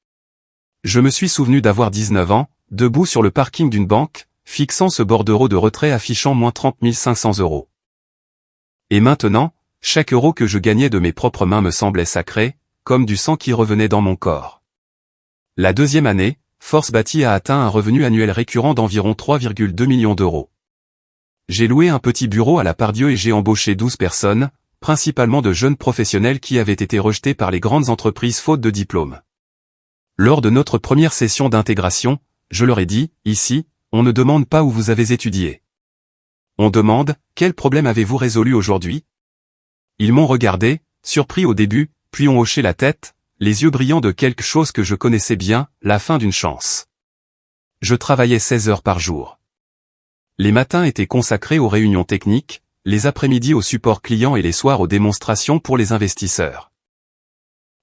Je me suis souvenu d'avoir 19 ans, debout sur le parking d'une banque, fixant ce bordereau de retrait affichant moins 30 500 €. Et maintenant, chaque euro que je gagnais de mes propres mains me semblait sacré, comme du sang qui revenait dans mon corps. La deuxième année, Force Bâtie a atteint un revenu annuel récurrent d'environ 3,2 millions d'euros. J'ai loué un petit bureau à la Pardieu et j'ai embauché 12 personnes, principalement de jeunes professionnels qui avaient été rejetés par les grandes entreprises faute de diplôme. Lors de notre première session d'intégration, je leur ai dit, ici, on ne demande pas où vous avez étudié. On demande, quel problème avez-vous résolu aujourd'hui? Ils m'ont regardé, surpris au début, puis ont hoché la tête, les yeux brillants de quelque chose que je connaissais bien, la fin d'une chance. Je travaillais 16 heures par jour. Les matins étaient consacrés aux réunions techniques, les après-midi au support client et les soirs aux démonstrations pour les investisseurs.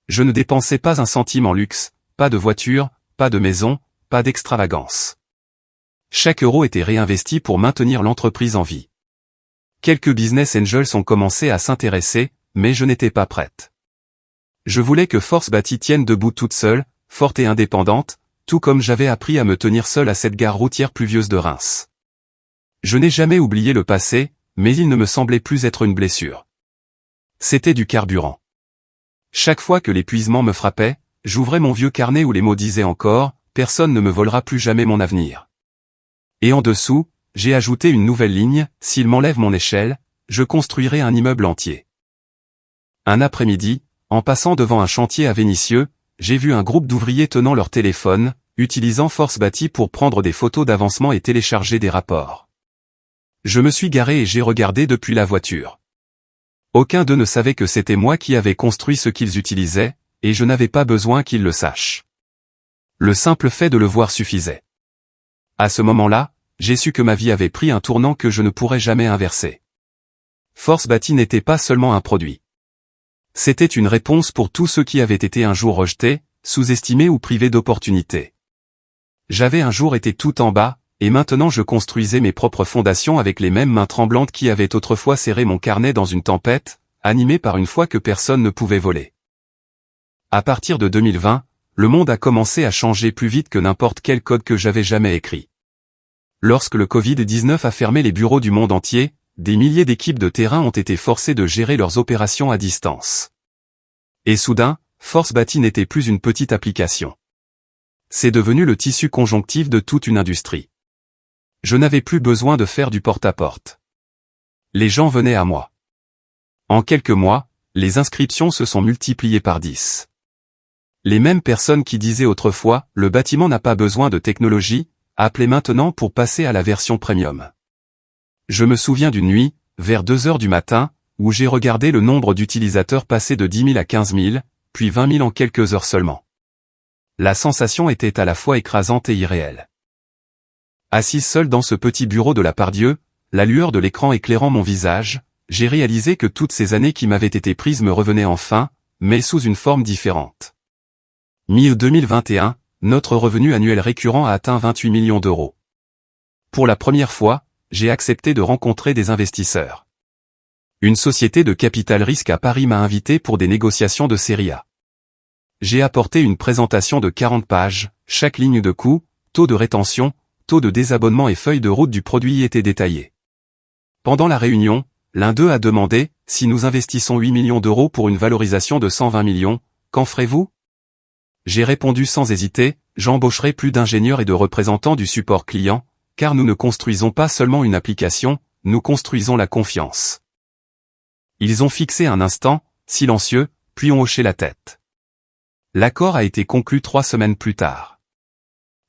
Je ne dépensais pas un centime en luxe, pas de voiture, pas de maison, pas d'extravagance. Chaque euro était réinvesti pour maintenir l'entreprise en vie. Quelques business angels ont commencé à s'intéresser, mais je n'étais pas prête. Je voulais que Force Bâtie tienne debout toute seule, forte et indépendante, tout comme j'avais appris à me tenir seule à cette gare routière pluvieuse de Reims. Je n'ai jamais oublié le passé, mais il ne me semblait plus être une blessure. C'était du carburant. Chaque fois que l'épuisement me frappait, j'ouvrais mon vieux carnet où les mots disaient encore « Personne ne me volera plus jamais mon avenir ». Et en dessous, j'ai ajouté une nouvelle ligne « S'il m'enlève mon échelle, je construirai un immeuble entier ». Un après-midi, en passant devant un chantier à Vénissieux, j'ai vu un groupe d'ouvriers tenant leur téléphone, utilisant Force Bâtie pour prendre des photos d'avancement et télécharger des rapports. Je me suis garé et j'ai regardé depuis la voiture. Aucun d'eux ne savait que c'était moi qui avais construit ce qu'ils utilisaient, et je n'avais pas besoin qu'ils le sachent. Le simple fait de le voir suffisait. À ce moment-là, j'ai su que ma vie avait pris un tournant que je ne pourrais jamais inverser. Force Bâtie n'était pas seulement un produit. C'était une réponse pour tous ceux qui avaient été un jour rejetés, sous-estimés ou privés d'opportunités. J'avais un jour été tout en bas, et maintenant je construisais mes propres fondations avec les mêmes mains tremblantes qui avaient autrefois serré mon carnet dans une tempête, animé par une foi que personne ne pouvait voler. À partir de 2020, le monde a commencé à changer plus vite que n'importe quel code que j'avais jamais écrit. Lorsque le Covid-19 a fermé les bureaux du monde entier, des milliers d'équipes de terrain ont été forcées de gérer leurs opérations à distance. Et soudain, Force Bâtie n'était plus une petite application. C'est devenu le tissu conjonctif de toute une industrie. Je n'avais plus besoin de faire du porte-à-porte. Les gens venaient à moi. En quelques mois, les inscriptions se sont multipliées par 10. Les mêmes personnes qui disaient autrefois « le bâtiment n'a pas besoin de technologie » appelaient maintenant pour passer à la version premium. Je me souviens d'une nuit, vers 2 heures du matin, où j'ai regardé le nombre d'utilisateurs passer de 10 000 à 15 000, puis 20 000 en quelques heures seulement. La sensation était à la fois écrasante et irréelle. Assise seule dans ce petit bureau de la Pardieu, la lueur de l'écran éclairant mon visage, j'ai réalisé que toutes ces années qui m'avaient été prises me revenaient enfin, mais sous une forme différente. Mi-2021, notre revenu annuel récurrent a atteint 28 millions d'euros. Pour la première fois, j'ai accepté de rencontrer des investisseurs. Une société de capital risque à Paris m'a invité pour des négociations de série A. J'ai apporté une présentation de 40 pages, chaque ligne de coût, taux de rétention, taux de désabonnement et feuille de route du produit y étaient détaillés. Pendant la réunion, l'un d'eux a demandé, si nous investissons 8 millions d'euros pour une valorisation de 120 millions, qu'en ferez-vous? J'ai répondu sans hésiter, j'embaucherai plus d'ingénieurs et de représentants du support client, car nous ne construisons pas seulement une application, nous construisons la confiance. Ils ont fixé un instant, silencieux, puis ont hoché la tête. L'accord a été conclu 3 semaines plus tard.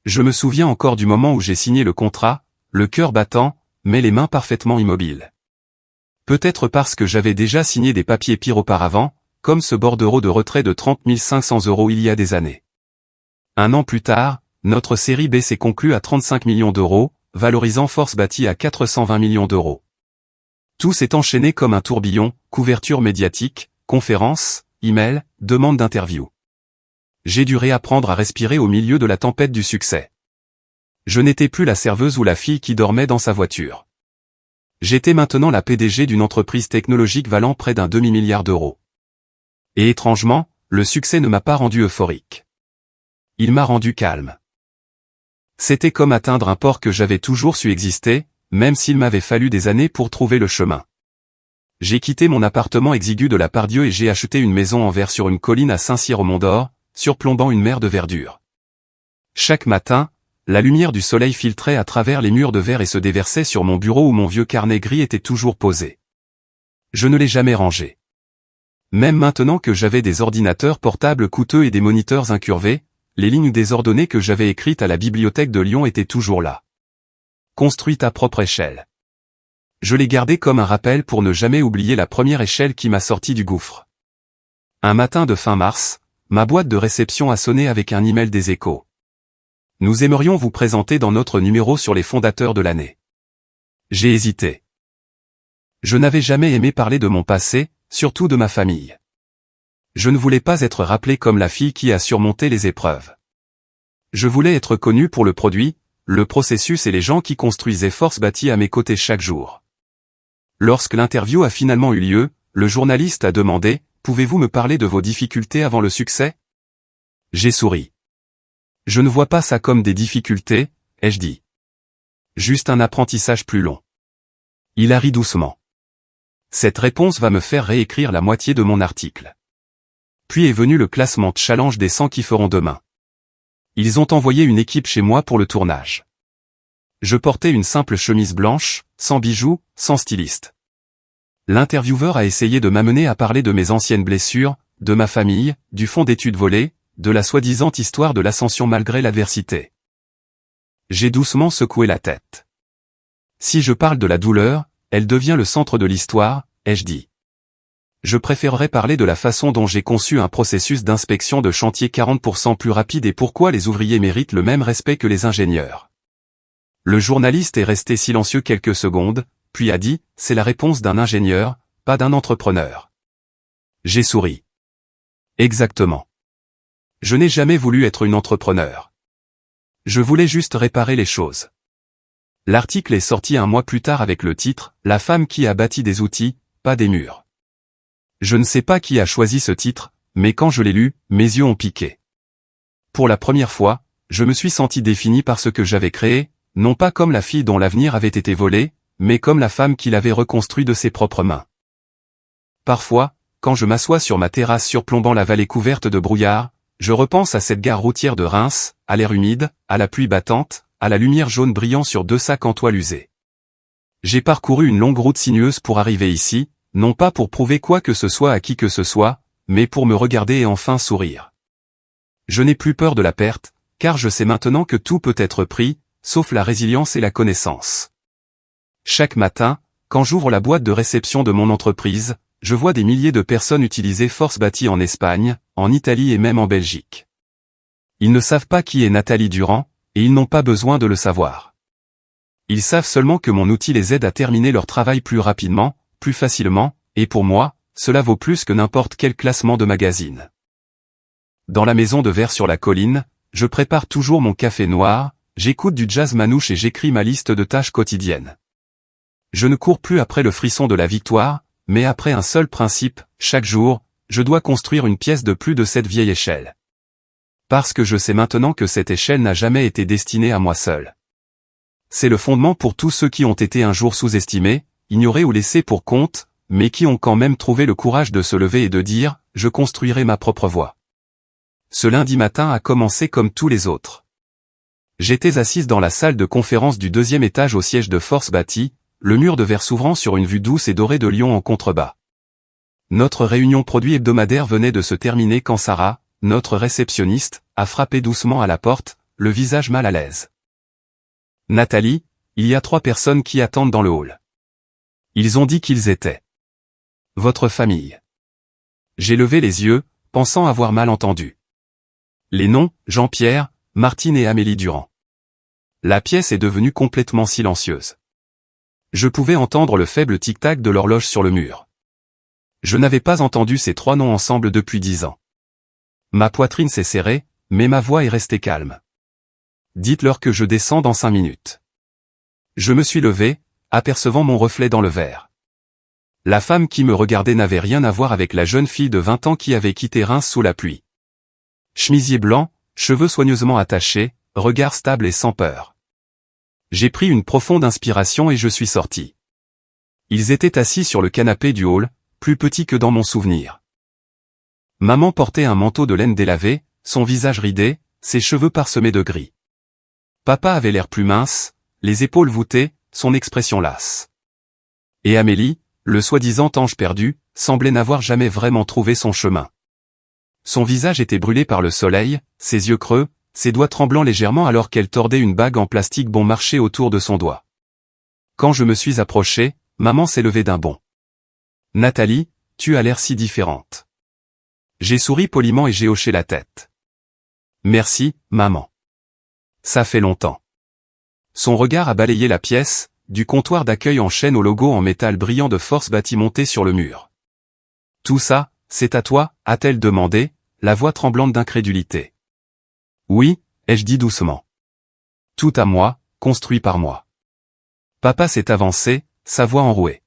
Je me souviens encore du moment où j'ai signé le contrat, le cœur battant, mais les mains parfaitement immobiles. Peut-être parce que j'avais déjà signé des papiers pires auparavant, comme ce bordereau de retrait de 30 500 € il y a des années. 1 an plus tard, notre série B s'est conclue à 35 millions d'euros, valorisant Force Bâtie à 420 millions d'euros. Tout s'est enchaîné comme un tourbillon, couverture médiatique, conférences, emails, demandes d'interview. J'ai dû réapprendre à respirer au milieu de la tempête du succès. Je n'étais plus la serveuse ou la fille qui dormait dans sa voiture. J'étais maintenant la PDG d'une entreprise technologique valant près d'un demi-milliard d'euros. Et étrangement, le succès ne m'a pas rendu euphorique. Il m'a rendu calme. C'était comme atteindre un port que j'avais toujours su exister, même s'il m'avait fallu des années pour trouver le chemin. J'ai quitté mon appartement exigu de la Pardieu et j'ai acheté une maison en verre sur une colline à Saint-Cyr-au-Mont-d'Or, surplombant une mer de verdure. Chaque matin, la lumière du soleil filtrait à travers les murs de verre et se déversait sur mon bureau où mon vieux carnet gris était toujours posé. Je ne l'ai jamais rangé. Même maintenant que j'avais des ordinateurs portables coûteux et des moniteurs incurvés, les lignes désordonnées que j'avais écrites à la bibliothèque de Lyon étaient toujours là. Construites à propre échelle. Je les gardais comme un rappel pour ne jamais oublier la première échelle qui m'a sorti du gouffre. Un matin de fin mars, ma boîte de réception a sonné avec un email des Échos. Nous aimerions vous présenter dans notre numéro sur les fondateurs de l'année. J'ai hésité. Je n'avais jamais aimé parler de mon passé, surtout de ma famille. Je ne voulais pas être rappelé comme la fille qui a surmonté les épreuves. Je voulais être connu pour le produit, le processus et les gens qui construisaient Force Bâtie à mes côtés chaque jour. Lorsque l'interview a finalement eu lieu, le journaliste a demandé « Pouvez-vous me parler de vos difficultés avant le succès ?» J'ai souri. Je ne vois pas ça comme des difficultés, ai-je dit. Juste un apprentissage plus long. Il a ri doucement. Cette réponse va me faire réécrire la moitié de mon article. Puis est venu le classement challenge des 100 qui feront demain. Ils ont envoyé une équipe chez moi pour le tournage. Je portais une simple chemise blanche, sans bijoux, sans styliste. L'intervieweur a essayé de m'amener à parler de mes anciennes blessures, de ma famille, du fonds d'études volé, de la soi-disant histoire de l'ascension malgré l'adversité. J'ai doucement secoué la tête. Si je parle de la douleur, elle devient le centre de l'histoire, ai-je dit. Je préférerais parler de la façon dont j'ai conçu un processus d'inspection de chantier 40% plus rapide et pourquoi les ouvriers méritent le même respect que les ingénieurs. Le journaliste est resté silencieux quelques secondes, puis a dit, c'est la réponse d'un ingénieur, pas d'un entrepreneur. J'ai souri. Exactement. Je n'ai jamais voulu être une entrepreneur. Je voulais juste réparer les choses. L'article est sorti un mois plus tard avec le titre « La femme qui a bâti des outils, pas des murs ». Je ne sais pas qui a choisi ce titre, mais quand je l'ai lu, mes yeux ont piqué. Pour la première fois, je me suis senti défini par ce que j'avais créé, non pas comme la fille dont l'avenir avait été volé, mais comme la femme qui l'avait reconstruit de ses propres mains. Parfois, quand je m'assois sur ma terrasse surplombant la vallée couverte de brouillard, je repense à cette gare routière de Reims, à l'air humide, à la pluie battante, à la lumière jaune brillant sur 2 sacs en toile usée. J'ai parcouru une longue route sinueuse pour arriver ici, non pas pour prouver quoi que ce soit à qui que ce soit, mais pour me regarder et enfin sourire. Je n'ai plus peur de la perte, car je sais maintenant que tout peut être pris, sauf la résilience et la connaissance. Chaque matin, quand j'ouvre la boîte de réception de mon entreprise, je vois des milliers de personnes utiliser Force Bâtie en Espagne, en Italie et même en Belgique. Ils ne savent pas qui est Nathalie Durand, et ils n'ont pas besoin de le savoir. Ils savent seulement que mon outil les aide à terminer leur travail plus rapidement, plus facilement, et pour moi, cela vaut plus que n'importe quel classement de magazine. Dans la maison de verre sur la colline, je prépare toujours mon café noir, j'écoute du jazz manouche et j'écris ma liste de tâches quotidiennes. Je ne cours plus après le frisson de la victoire, mais après un seul principe, chaque jour, je dois construire une pièce de plus de cette vieille échelle. Parce que je sais maintenant que cette échelle n'a jamais été destinée à moi seul. C'est le fondement pour tous ceux qui ont été un jour sous-estimés, ignorés ou laissés pour compte, mais qui ont quand même trouvé le courage de se lever et de dire « Je construirai ma propre voie ». Ce lundi matin a commencé comme tous les autres. J'étais assise dans la salle de conférence du 2e étage au siège de Force Bâtie, le mur de verre s'ouvrant sur une vue douce et dorée de Lyon en contrebas. Notre réunion produit hebdomadaire venait de se terminer quand Sarah, notre réceptionniste, a frappé doucement à la porte, le visage mal à l'aise. « Nathalie, il y a 3 personnes qui attendent dans le hall. Ils ont dit qu'ils étaient votre famille. » J'ai levé les yeux, pensant avoir mal entendu. Les noms, Jean-Pierre, Martine et Amélie Durand. La pièce est devenue complètement silencieuse. Je pouvais entendre le faible tic-tac de l'horloge sur le mur. Je n'avais pas entendu ces 3 noms ensemble depuis 10 ans. Ma poitrine s'est serrée, mais ma voix est restée calme. Dites-leur que je descends dans 5 minutes. Je me suis levé, apercevant mon reflet dans le verre. La femme qui me regardait n'avait rien à voir avec la jeune fille de 20 ans qui avait quitté Reims sous la pluie. Chemisier blanc, cheveux soigneusement attachés, regard stable et sans peur. J'ai pris une profonde inspiration et je suis sorti. Ils étaient assis sur le canapé du hall, plus petit que dans mon souvenir. Maman portait un manteau de laine délavé, son visage ridé, ses cheveux parsemés de gris. Papa avait l'air plus mince, les épaules voûtées, son expression lasse. Et Amélie, le soi-disant ange perdu, semblait n'avoir jamais vraiment trouvé son chemin. Son visage était brûlé par le soleil, ses yeux creux, ses doigts tremblant légèrement alors qu'elle tordait une bague en plastique bon marché autour de son doigt. Quand je me suis approché, maman s'est levée d'un bond. « Nathalie, tu as l'air si différente. » J'ai souri poliment et j'ai hoché la tête. « Merci, maman. Ça fait longtemps. » Son regard a balayé la pièce, du comptoir d'accueil en chêne au logo en métal brillant de Force bâti monté sur le mur. « Tout ça, c'est à toi ?» a-t-elle demandé, la voix tremblante d'incrédulité. « Oui », ai-je dit doucement. « Tout à moi, construit par moi. » Papa s'est avancé, sa voix enrouée.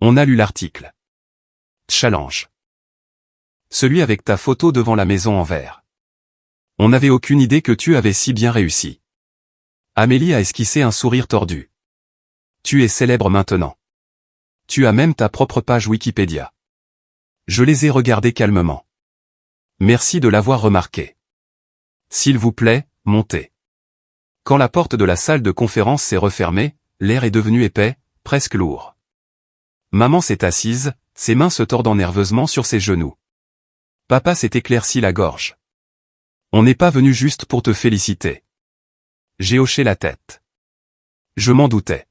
On a lu l'article. Challenge. Celui avec ta photo devant la maison en verre. On n'avait aucune idée que tu avais si bien réussi. Amélie a esquissé un sourire tordu. Tu es célèbre maintenant. Tu as même ta propre page Wikipédia. Je les ai regardés calmement. Merci de l'avoir remarqué. S'il vous plaît, montez. Quand la porte de la salle de conférence s'est refermée, l'air est devenu épais, presque lourd. Maman s'est assise, ses mains se tordant nerveusement sur ses genoux. Papa s'est éclairci la gorge. On n'est pas venu juste pour te féliciter. J'ai hoché la tête. Je m'en doutais.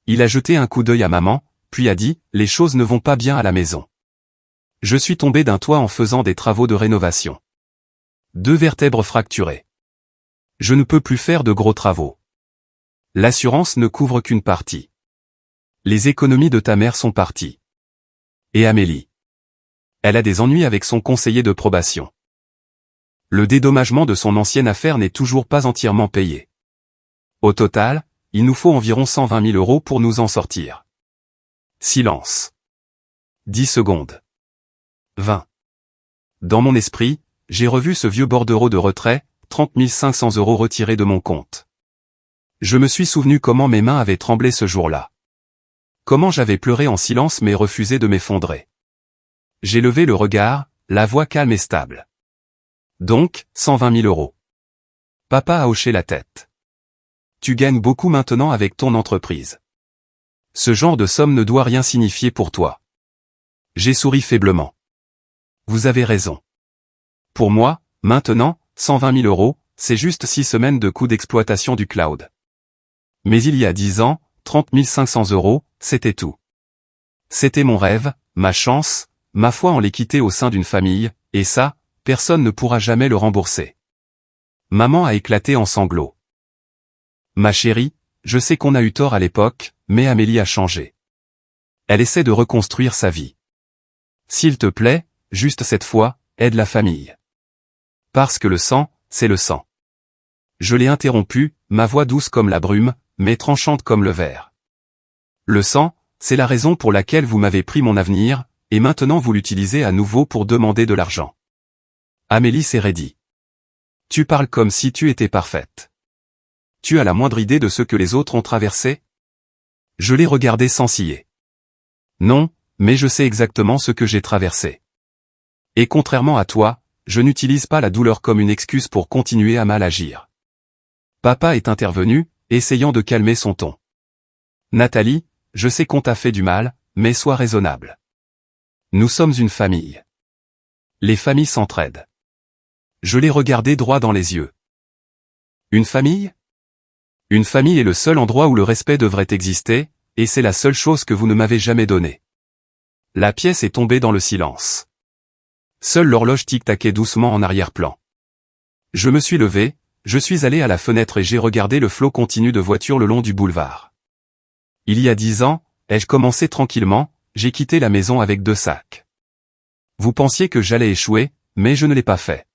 Il a jeté un coup d'œil à maman, puis a dit, les choses ne vont pas bien à la maison. Je suis tombé d'un toit en faisant des travaux de rénovation. 2 vertèbres fracturées. Je ne peux plus faire de gros travaux. L'assurance ne couvre qu'une partie. Les économies de ta mère sont parties. Et Amélie. Elle a des ennuis avec son conseiller de probation. Le dédommagement de son ancienne affaire n'est toujours pas entièrement payé. Au total, il nous faut environ 120 000 € pour nous en sortir. Silence. 10 secondes. 20. Dans mon esprit, j'ai revu ce vieux bordereau de retrait, 30 500 € retirés de mon compte. Je me suis souvenu comment mes mains avaient tremblé ce jour-là. Comment j'avais pleuré en silence mais refusé de m'effondrer. J'ai levé le regard, la voix calme et stable. Donc, 120 000 €. Papa a hoché la tête. Tu gagnes beaucoup maintenant avec ton entreprise. Ce genre de somme ne doit rien signifier pour toi. J'ai souri faiblement. Vous avez raison. Pour moi, maintenant, 120 000 €, c'est juste 6 semaines de coûts d'exploitation du cloud. Mais il y a 10 ans, 30 500 €, c'était tout. C'était mon rêve, ma chance, ma foi en l'équité au sein d'une famille, et ça, personne ne pourra jamais le rembourser. Maman a éclaté en sanglots. Ma chérie, je sais qu'on a eu tort à l'époque, mais Amélie a changé. Elle essaie de reconstruire sa vie. S'il te plaît, juste cette fois, aide la famille. Parce que le sang, c'est le sang. Je l'ai interrompu, ma voix douce comme la brume, mais tranchante comme le verre. Le sang, c'est la raison pour laquelle vous m'avez pris mon avenir, et maintenant vous l'utilisez à nouveau pour demander de l'argent. Amélie s'est raidie. Tu parles comme si tu étais parfaite. Tu as la moindre idée de ce que les autres ont traversé? Je l'ai regardé sans ciller. Non, mais je sais exactement ce que j'ai traversé. Et contrairement à toi, je n'utilise pas la douleur comme une excuse pour continuer à mal agir. Papa est intervenu, essayant de calmer son ton. Nathalie, je sais qu'on t'a fait du mal, mais sois raisonnable. Nous sommes une famille. Les familles s'entraident. Je l'ai regardé droit dans les yeux. Une famille? Une famille est le seul endroit où le respect devrait exister, et c'est la seule chose que vous ne m'avez jamais donnée. La pièce est tombée dans le silence. Seule l'horloge tic-taquait doucement en arrière-plan. Je me suis levé, je suis allé à la fenêtre et j'ai regardé le flot continu de voitures le long du boulevard. Il y a 10 ans, ai-je commencé tranquillement, j'ai quitté la maison avec 2 sacs. Vous pensiez que j'allais échouer, mais je ne l'ai pas fait.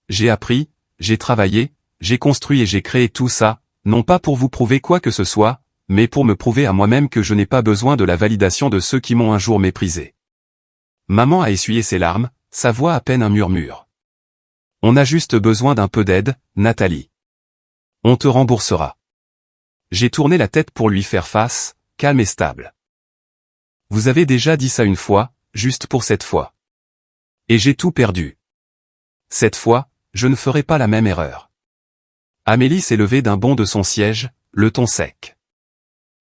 J'ai appris, j'ai travaillé, j'ai construit et j'ai créé tout ça, non pas pour vous prouver quoi que ce soit, mais pour me prouver à moi-même que je n'ai pas besoin de la validation de ceux qui m'ont un jour méprisé. Maman a essuyé ses larmes, sa voix à peine un murmure. On a juste besoin d'un peu d'aide, Nathalie. On te remboursera. J'ai tourné la tête pour lui faire face, calme et stable. Vous avez déjà dit ça une fois, juste pour cette fois. Et j'ai tout perdu. Cette fois, je ne ferai pas la même erreur. Amélie s'est levée d'un bond de son siège, le ton sec.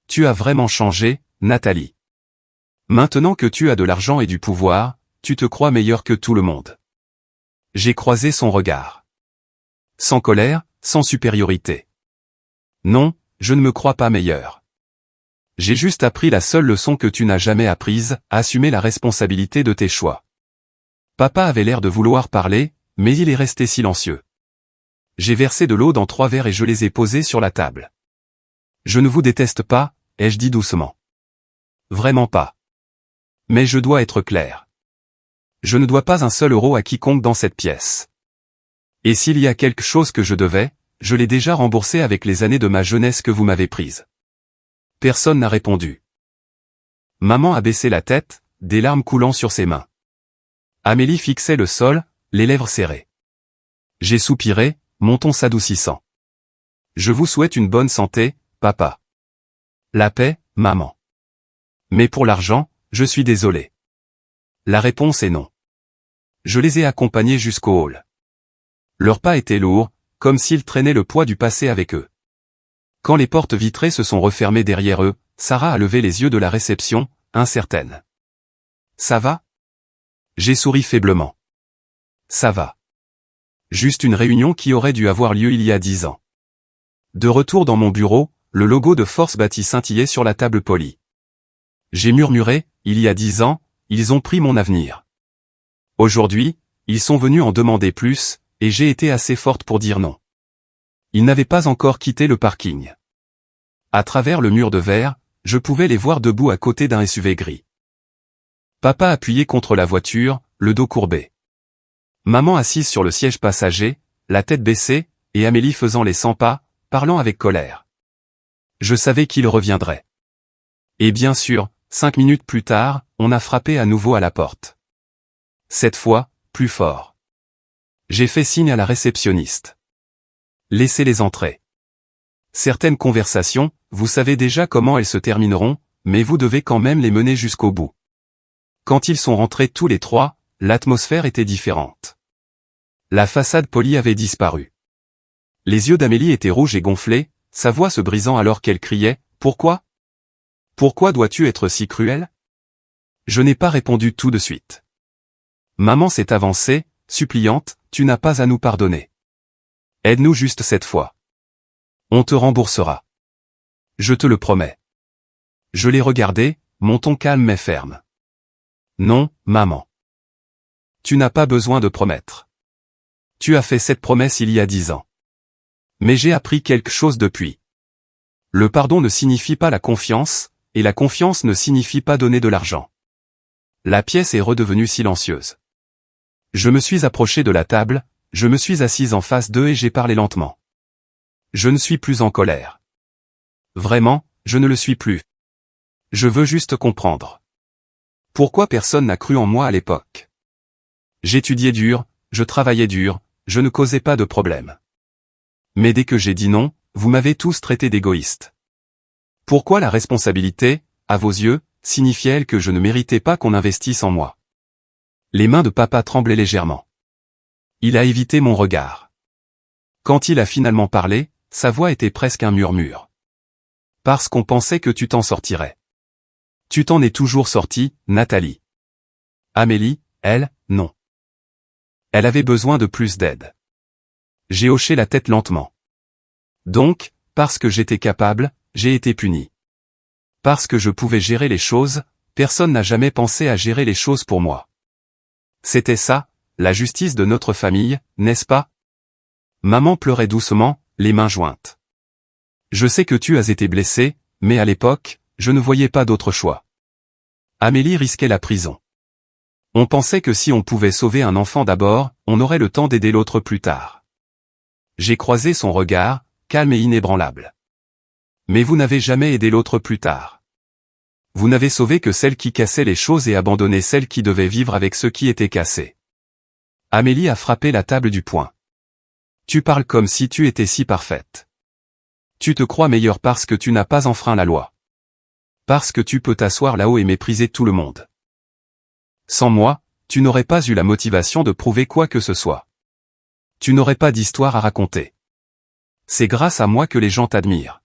Tu as vraiment changé, Nathalie. Maintenant que tu as de l'argent et du pouvoir, tu te crois meilleur que tout le monde. J'ai croisé son regard. Sans colère, sans supériorité. Non, je ne me crois pas meilleur. J'ai juste appris la seule leçon que tu n'as jamais apprise, assumer la responsabilité de tes choix. Papa avait l'air de vouloir parler, mais il est resté silencieux. J'ai versé de l'eau dans 3 verres et je les ai posés sur la table. Je ne vous déteste pas, ai-je dit doucement. Vraiment pas. Mais je dois être clair. Je ne dois pas un seul euro à quiconque dans cette pièce. Et s'il y a quelque chose que je devais, je l'ai déjà remboursé avec les années de ma jeunesse que vous m'avez prises. Personne n'a répondu. Maman a baissé la tête, des larmes coulant sur ses mains. Amélie fixait le sol, les lèvres serrées. J'ai soupiré, mon ton s'adoucissant. Je vous souhaite une bonne santé, papa. La paix, maman. Mais pour l'argent, je suis désolé. La réponse est non. Je les ai accompagnés jusqu'au hall. Leurs pas étaient lourds, comme s'ils traînaient le poids du passé avec eux. Quand les portes vitrées se sont refermées derrière eux, Sarah a levé les yeux de la réception, incertaine. Ça va? J'ai souri faiblement. Ça va. Juste une réunion qui aurait dû avoir lieu il y a 10 ans. De retour dans mon bureau, le logo de Force Bâtie scintillait sur la table polie. J'ai murmuré, il y a 10 ans, ils ont pris mon avenir. Aujourd'hui, ils sont venus en demander plus, et j'ai été assez forte pour dire non. Ils n'avaient pas encore quitté le parking. À travers le mur de verre, je pouvais les voir debout à côté d'un SUV gris. Papa appuyé contre la voiture, le dos courbé. Maman assise sur le siège passager, la tête baissée, et Amélie faisant les 100 pas, parlant avec colère. Je savais qu'il reviendrait. Et bien sûr, 5 minutes plus tard, on a frappé à nouveau à la porte. Cette fois, plus fort. J'ai fait signe à la réceptionniste. Laissez-les entrer. Certaines conversations, vous savez déjà comment elles se termineront, mais vous devez quand même les mener jusqu'au bout. Quand ils sont rentrés tous les 3, l'atmosphère était différente. La façade polie avait disparu. Les yeux d'Amélie étaient rouges et gonflés, sa voix se brisant alors qu'elle criait « Pourquoi ? Pourquoi dois-tu être si cruel ?» Je n'ai pas répondu tout de suite. Maman s'est avancée, suppliante, « Tu n'as pas à nous pardonner. Aide-nous juste cette fois. On te remboursera. Je te le promets. » Je l'ai regardé, mon ton calme mais ferme. « Non, maman. Tu n'as pas besoin de promettre. Tu as fait cette promesse il y a 10 ans. Mais j'ai appris quelque chose depuis. Le pardon ne signifie pas la confiance, et la confiance ne signifie pas donner de l'argent. » La pièce est redevenue silencieuse. Je me suis approché de la table, je me suis assise en face d'eux et j'ai parlé lentement. Je ne suis plus en colère. Vraiment, je ne le suis plus. Je veux juste comprendre. Pourquoi personne n'a cru en moi à l'époque? J'étudiais dur, je travaillais dur, je ne causais pas de problème. Mais dès que j'ai dit non, vous m'avez tous traité d'égoïste. Pourquoi la responsabilité, à vos yeux, signifiait-elle que je ne méritais pas qu'on investisse en moi? Les mains de papa tremblaient légèrement. Il a évité mon regard. Quand il a finalement parlé, sa voix était presque un murmure. Parce qu'on pensait que tu t'en sortirais. Tu t'en es toujours sortie, Nathalie. Amélie, elle, non. Elle avait besoin de plus d'aide. J'ai hoché la tête lentement. Donc, parce que j'étais capable, j'ai été puni. Parce que je pouvais gérer les choses, personne n'a jamais pensé à gérer les choses pour moi. C'était ça, la justice de notre famille, n'est-ce pas? Maman pleurait doucement, les mains jointes. Je sais que tu as été blessé, mais à l'époque, je ne voyais pas d'autre choix. Amélie risquait la prison. On pensait que si on pouvait sauver un enfant d'abord, on aurait le temps d'aider l'autre plus tard. J'ai croisé son regard, calme et inébranlable. Mais vous n'avez jamais aidé l'autre plus tard. Vous n'avez sauvé que celle qui cassait les choses et abandonné celle qui devait vivre avec ceux qui étaient cassés. Amélie a frappé la table du poing. Tu parles comme si tu étais si parfaite. Tu te crois meilleure parce que tu n'as pas enfreint la loi. Parce que tu peux t'asseoir là-haut et mépriser tout le monde. Sans moi, tu n'aurais pas eu la motivation de prouver quoi que ce soit. Tu n'aurais pas d'histoire à raconter. C'est grâce à moi que les gens t'admirent.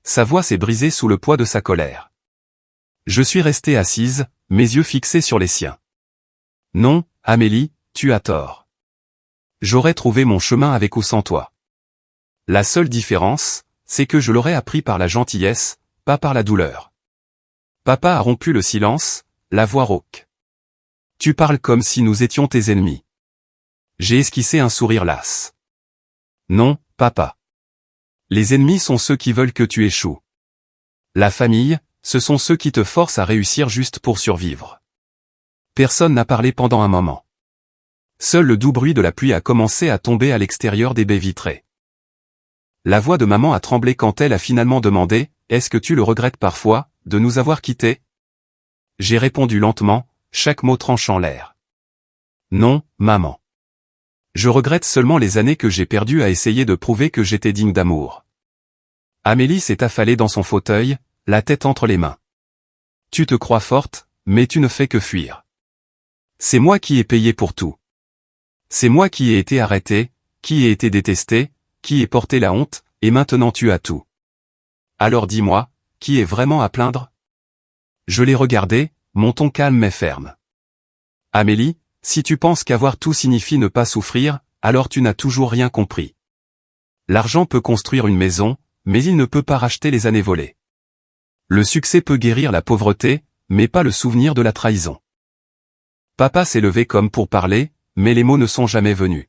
Sa voix s'est brisée sous le poids de sa colère. Je suis restée assise, mes yeux fixés sur les siens. Non, Amélie, tu as tort. J'aurais trouvé mon chemin avec ou sans toi. La seule différence, c'est que je l'aurais appris par la gentillesse, pas par la douleur. Papa a rompu le silence, la voix rauque. Tu parles comme si nous étions tes ennemis. J'ai esquissé un sourire las. Non, papa. Les ennemis sont ceux qui veulent que tu échoues. La famille, ce sont ceux qui te forcent à réussir juste pour survivre. Personne n'a parlé pendant un moment. Seul le doux bruit de la pluie a commencé à tomber à l'extérieur des baies vitrées. La voix de maman a tremblé quand elle a finalement demandé « Est-ce que tu le regrettes parfois, de nous avoir quittés ?» J'ai répondu lentement, chaque mot tranchant l'air. Non, maman. Je regrette seulement les années que j'ai perdues à essayer de prouver que j'étais digne d'amour. Amélie s'est affalée dans son fauteuil, la tête entre les mains. Tu te crois forte, mais tu ne fais que fuir. C'est moi qui ai payé pour tout. C'est moi qui ai été arrêté, qui ai été détesté, qui ai porté la honte, et maintenant tu as tout. Alors dis-moi, qui est vraiment à plaindre? Je l'ai regardé, mon ton calme mais ferme. Amélie, si tu penses qu'avoir tout signifie ne pas souffrir, alors tu n'as toujours rien compris. L'argent peut construire une maison, mais il ne peut pas racheter les années volées. Le succès peut guérir la pauvreté, mais pas le souvenir de la trahison. Papa s'est levé comme pour parler, mais les mots ne sont jamais venus.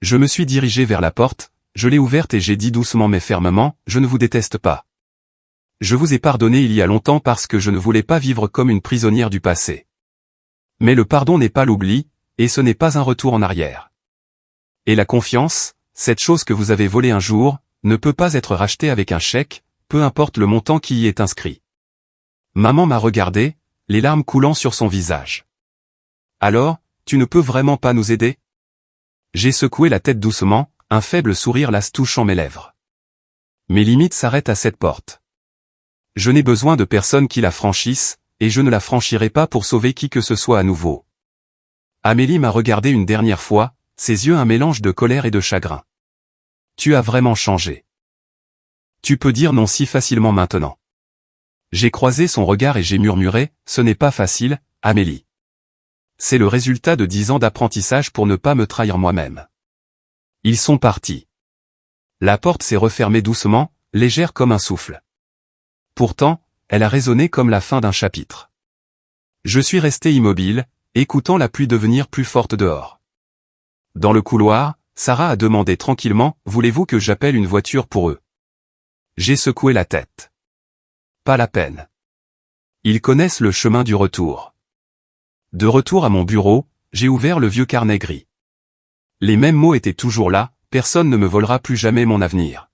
Je me suis dirigé vers la porte, je l'ai ouverte et j'ai dit doucement mais fermement, je ne vous déteste pas. Je vous ai pardonné il y a longtemps parce que je ne voulais pas vivre comme une prisonnière du passé. Mais le pardon n'est pas l'oubli, et ce n'est pas un retour en arrière. Et la confiance, cette chose que vous avez volée un jour, ne peut pas être rachetée avec un chèque, peu importe le montant qui y est inscrit. Maman m'a regardé, les larmes coulant sur son visage. Alors, tu ne peux vraiment pas nous aider? J'ai secoué la tête doucement, un faible sourire las touchant mes lèvres. Mes limites s'arrêtent à cette porte. Je n'ai besoin de personne qui la franchisse, et je ne la franchirai pas pour sauver qui que ce soit à nouveau. Amélie m'a regardé une dernière fois, ses yeux un mélange de colère et de chagrin. Tu as vraiment changé. Tu peux dire non si facilement maintenant. J'ai croisé son regard et j'ai murmuré, ce n'est pas facile, Amélie. C'est le résultat de 10 ans d'apprentissage pour ne pas me trahir moi-même. Ils sont partis. La porte s'est refermée doucement, légère comme un souffle. Pourtant, elle a résonné comme la fin d'un chapitre. Je suis resté immobile, écoutant la pluie devenir plus forte dehors. Dans le couloir, Sarah a demandé tranquillement, voulez-vous que j'appelle une voiture pour eux? J'ai secoué la tête. Pas la peine. Ils connaissent le chemin du retour. De retour à mon bureau, j'ai ouvert le vieux carnet gris. Les mêmes mots étaient toujours là, personne ne me volera plus jamais mon avenir.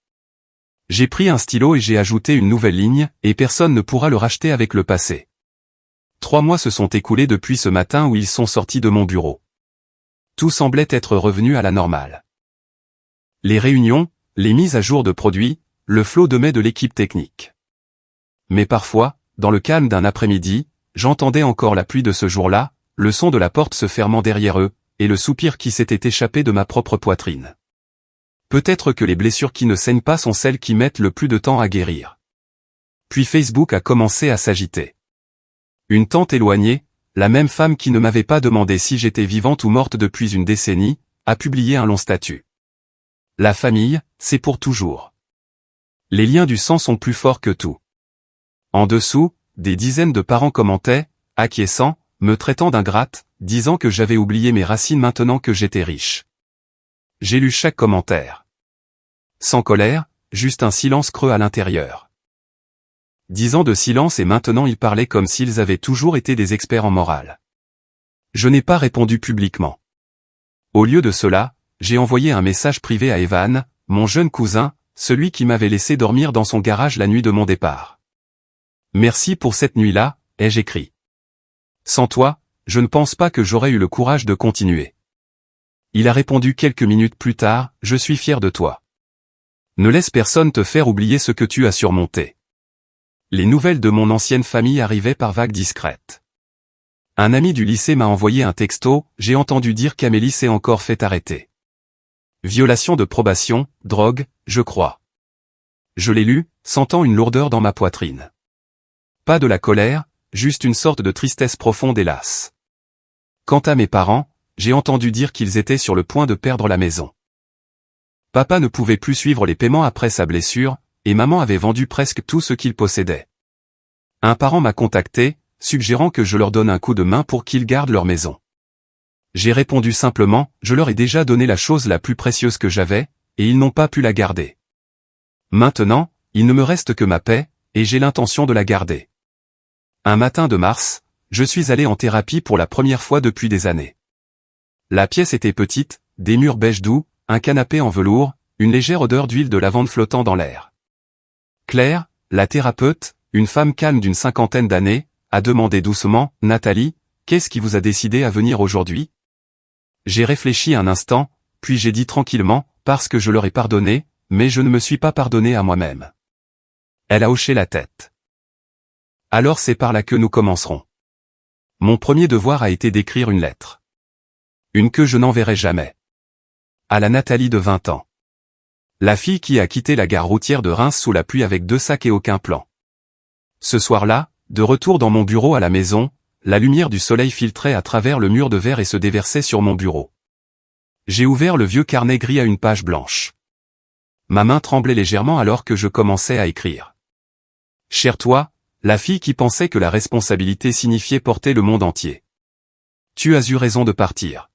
J'ai pris un stylo et j'ai ajouté une nouvelle ligne, et personne ne pourra le racheter avec le passé. 3 mois se sont écoulés depuis ce matin où ils sont sortis de mon bureau. Tout semblait être revenu à la normale. Les réunions, les mises à jour de produits, le flot de mai de l'équipe technique. Mais parfois, dans le calme d'un après-midi, j'entendais encore la pluie de ce jour-là, le son de la porte se fermant derrière eux, et le soupir qui s'était échappé de ma propre poitrine. Peut-être que les blessures qui ne saignent pas sont celles qui mettent le plus de temps à guérir. Puis Facebook a commencé à s'agiter. Une tante éloignée, la même femme qui ne m'avait pas demandé si j'étais vivante ou morte depuis une décennie, a publié un long statut. La famille, c'est pour toujours. Les liens du sang sont plus forts que tout. En dessous, des dizaines de parents commentaient, acquiescents, me traitant d'ingrate, disant que j'avais oublié mes racines maintenant que j'étais riche. J'ai lu chaque commentaire. Sans colère, juste un silence creux à l'intérieur. 10 ans de silence et maintenant ils parlaient comme s'ils avaient toujours été des experts en morale. Je n'ai pas répondu publiquement. Au lieu de cela, j'ai envoyé un message privé à Evan, mon jeune cousin, celui qui m'avait laissé dormir dans son garage la nuit de mon départ. Merci pour cette nuit-là, ai-je écrit. Sans toi, je ne pense pas que j'aurais eu le courage de continuer. Il a répondu quelques minutes plus tard, je suis fier de toi. Ne laisse personne te faire oublier ce que tu as surmonté. Les nouvelles de mon ancienne famille arrivaient par vagues discrètes. Un ami du lycée m'a envoyé un texto, j'ai entendu dire qu'Amélie s'est encore fait arrêter. Violation de probation, drogue, je crois. Je l'ai lu, sentant une lourdeur dans ma poitrine. Pas de la colère, juste une sorte de tristesse profonde et lasse. Quant à mes parents, j'ai entendu dire qu'ils étaient sur le point de perdre la maison. Papa ne pouvait plus suivre les paiements après sa blessure, et maman avait vendu presque tout ce qu'ils possédaient. Un parent m'a contacté, suggérant que je leur donne un coup de main pour qu'ils gardent leur maison. J'ai répondu simplement, je leur ai déjà donné la chose la plus précieuse que j'avais, et ils n'ont pas pu la garder. Maintenant, il ne me reste que ma paix, et j'ai l'intention de la garder. Un matin de mars, je suis allé en thérapie pour la première fois depuis des années. La pièce était petite, des murs beige doux, un canapé en velours, une légère odeur d'huile de lavande flottant dans l'air. Claire, la thérapeute, une femme calme d'une 50aine d'années, a demandé doucement, « Nathalie, qu'est-ce qui vous a décidé à venir aujourd'hui ?» J'ai réfléchi un instant, puis j'ai dit tranquillement, « Parce que je leur ai pardonné, mais je ne me suis pas pardonné à moi-même. » Elle a hoché la tête. « Alors c'est par là que nous commencerons. Mon premier devoir a été d'écrire une lettre. Une que je n'enverrai jamais. À la Nathalie de 20 ans. La fille qui a quitté la gare routière de Reims sous la pluie avec 2 sacs et aucun plan. Ce soir-là, de retour dans mon bureau à la maison, la lumière du soleil filtrait à travers le mur de verre et se déversait sur mon bureau. J'ai ouvert le vieux carnet gris à une page blanche. Ma main tremblait légèrement alors que je commençais à écrire. Chère toi, la fille qui pensait que la responsabilité signifiait porter le monde entier. Tu as eu raison de partir.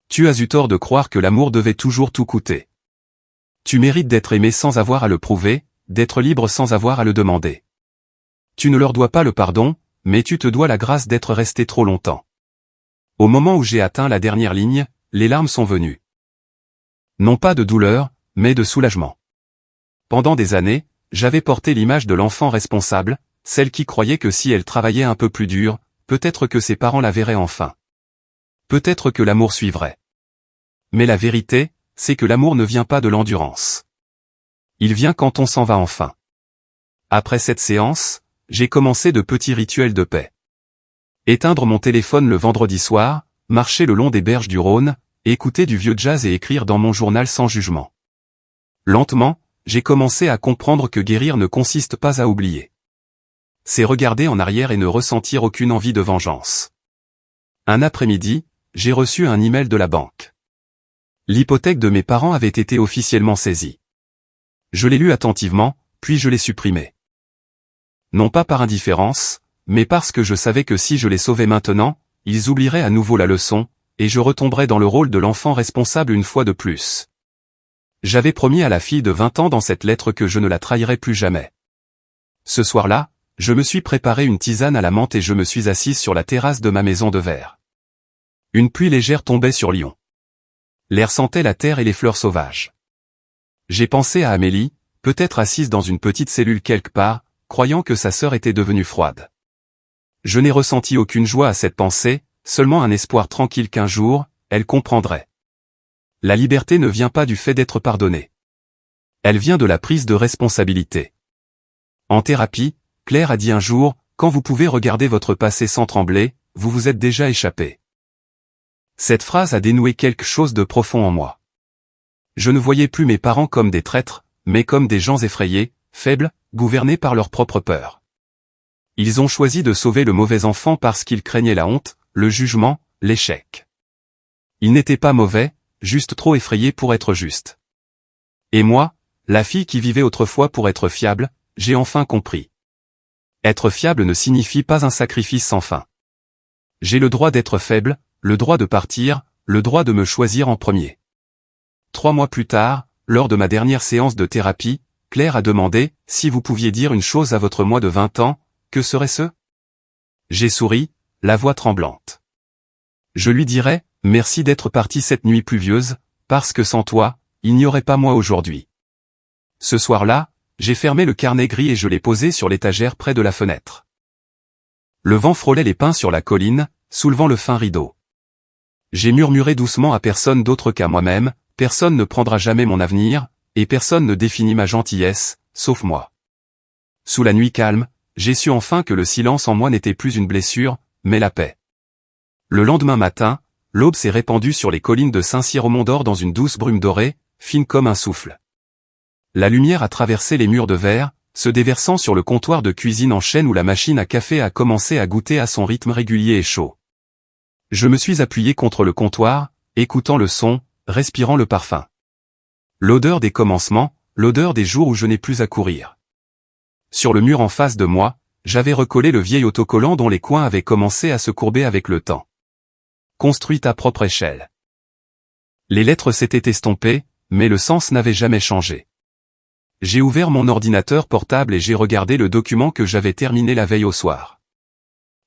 Tu as eu tort de croire que l'amour devait toujours tout coûter. Tu mérites d'être aimé sans avoir à le prouver, d'être libre sans avoir à le demander. Tu ne leur dois pas le pardon, mais tu te dois la grâce d'être resté trop longtemps. Au moment où j'ai atteint la dernière ligne, les larmes sont venues. Non pas de douleur, mais de soulagement. Pendant des années, j'avais porté l'image de l'enfant responsable, celle qui croyait que si elle travaillait un peu plus dur, peut-être que ses parents la verraient enfin. Peut-être que l'amour suivrait. Mais la vérité, c'est que l'amour ne vient pas de l'endurance. Il vient quand on s'en va enfin. Après cette séance, j'ai commencé de petits rituels de paix. Éteindre mon téléphone le vendredi soir, marcher le long des berges du Rhône, écouter du vieux jazz et écrire dans mon journal sans jugement. Lentement, j'ai commencé à comprendre que guérir ne consiste pas à oublier. C'est regarder en arrière et ne ressentir aucune envie de vengeance. Un après-midi, j'ai reçu un email de la banque. L'hypothèque de mes parents avait été officiellement saisie. Je l'ai lu attentivement, puis je l'ai supprimé. Non pas par indifférence, mais parce que je savais que si je les sauvais maintenant, ils oublieraient à nouveau la leçon, et je retomberais dans le rôle de l'enfant responsable une fois de plus. J'avais promis à la fille de 20 ans dans cette lettre que je ne la trahirais plus jamais. Ce soir-là, je me suis préparé une tisane à la menthe et je me suis assise sur la terrasse de ma maison de verre. Une pluie légère tombait sur Lyon. L'air sentait la terre et les fleurs sauvages. J'ai pensé à Amélie, peut-être assise dans une petite cellule quelque part, croyant que sa sœur était devenue froide. Je n'ai ressenti aucune joie à cette pensée, seulement un espoir tranquille qu'un jour, elle comprendrait. La liberté ne vient pas du fait d'être pardonné. Elle vient de la prise de responsabilité. En thérapie, Claire a dit un jour, quand vous pouvez regarder votre passé sans trembler, vous vous êtes déjà échappé. Cette phrase a dénoué quelque chose de profond en moi. Je ne voyais plus mes parents comme des traîtres, mais comme des gens effrayés, faibles, gouvernés par leur propre peur. Ils ont choisi de sauver le mauvais enfant parce qu'ils craignaient la honte, le jugement, l'échec. Ils n'étaient pas mauvais, juste trop effrayés pour être justes. Et moi, la fille qui vivait autrefois pour être fiable, j'ai enfin compris. Être fiable ne signifie pas un sacrifice sans fin. J'ai le droit d'être faible, le droit de partir, le droit de me choisir en premier. 3 mois plus tard, lors de ma dernière séance de thérapie, Claire a demandé, si vous pouviez dire une chose à votre moi de 20 ans, que serait-ce ? J'ai souri, la voix tremblante. Je lui dirais, merci d'être parti cette nuit pluvieuse, parce que sans toi, il n'y aurait pas moi aujourd'hui. Ce soir-là, j'ai fermé le carnet gris et je l'ai posé sur l'étagère près de la fenêtre. Le vent frôlait les pins sur la colline, soulevant le fin rideau. J'ai murmuré doucement à personne d'autre qu'à moi-même, personne ne prendra jamais mon avenir, et personne ne définit ma gentillesse, sauf moi. Sous la nuit calme, j'ai su enfin que le silence en moi n'était plus une blessure, mais la paix. Le lendemain matin, l'aube s'est répandue sur les collines de Saint-Cyr-au-Mont-d'Or dans une douce brume dorée, fine comme un souffle. La lumière a traversé les murs de verre, se déversant sur le comptoir de cuisine en chaîne où la machine à café a commencé à goûter à son rythme régulier et chaud. Je me suis appuyé contre le comptoir, écoutant le son, respirant le parfum. L'odeur des commencements, l'odeur des jours où je n'ai plus à courir. Sur le mur en face de moi, j'avais recollé le vieil autocollant dont les coins avaient commencé à se courber avec le temps. Construite à propre échelle. Les lettres s'étaient estompées, mais le sens n'avait jamais changé. J'ai ouvert mon ordinateur portable et j'ai regardé le document que j'avais terminé la veille au soir.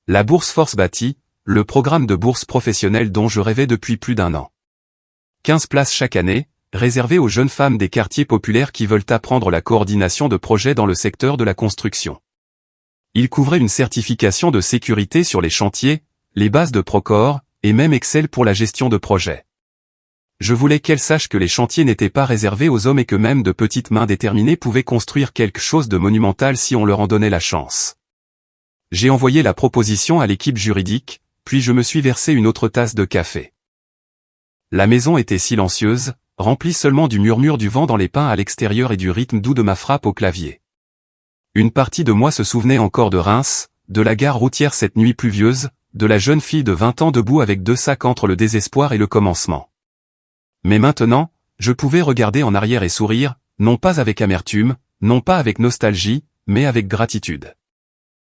La bourse Force Bâti, le programme de bourse professionnelle dont je rêvais depuis plus d'1 an. 15 places chaque année, réservées aux jeunes femmes des quartiers populaires qui veulent apprendre la coordination de projets dans le secteur de la construction. Il couvrait une certification de sécurité sur les chantiers, les bases de Procore, et même Excel pour la gestion de projets. Je voulais qu'elles sachent que les chantiers n'étaient pas réservés aux hommes et que même de petites mains déterminées pouvaient construire quelque chose de monumental si on leur en donnait la chance. J'ai envoyé la proposition à l'équipe juridique, puis je me suis versé une autre tasse de café. La maison était silencieuse, remplie seulement du murmure du vent dans les pins à l'extérieur et du rythme doux de ma frappe au clavier. Une partie de moi se souvenait encore de Reims, de la gare routière cette nuit pluvieuse, de la jeune fille de 20 ans debout avec 2 sacs entre le désespoir et le commencement. Mais maintenant, je pouvais regarder en arrière et sourire, non pas avec amertume, non pas avec nostalgie, mais avec gratitude.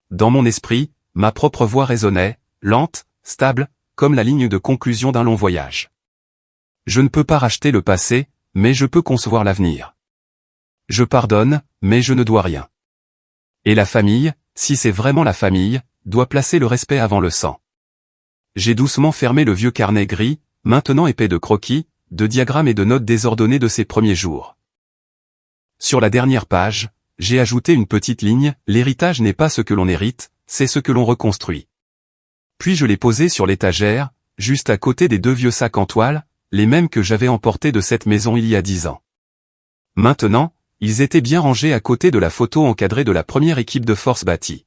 Dans mon esprit, ma propre voix résonnait, lente, stable, comme la ligne de conclusion d'un long voyage. Je ne peux pas racheter le passé, mais je peux concevoir l'avenir. Je pardonne, mais je ne dois rien. Et la famille, si c'est vraiment la famille, doit placer le respect avant le sang. J'ai doucement fermé le vieux carnet gris, maintenant épais de croquis, de diagrammes et de notes désordonnées de ces premiers jours. Sur la dernière page, j'ai ajouté une petite ligne, l'héritage n'est pas ce que l'on hérite, c'est ce que l'on reconstruit. Puis je l'ai posé sur l'étagère, juste à côté des 2 vieux sacs en toile, les mêmes que j'avais emportés de cette maison il y a 10 ans. Maintenant, ils étaient bien rangés à côté de la photo encadrée de la première équipe de Force Bâti.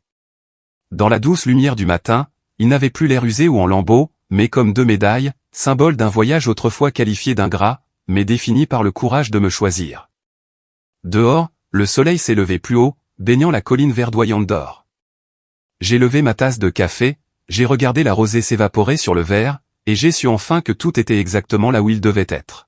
Dans la douce lumière du matin, ils n'avaient plus l'air usés ou en lambeaux, mais comme 2 médailles, symbole d'un voyage autrefois qualifié d'ingrat, mais défini par le courage de me choisir. Dehors, le soleil s'est levé plus haut, baignant la colline verdoyante d'or. J'ai levé ma tasse de café, j'ai regardé la rosée s'évaporer sur le verre, et j'ai su enfin que tout était exactement là où il devait être.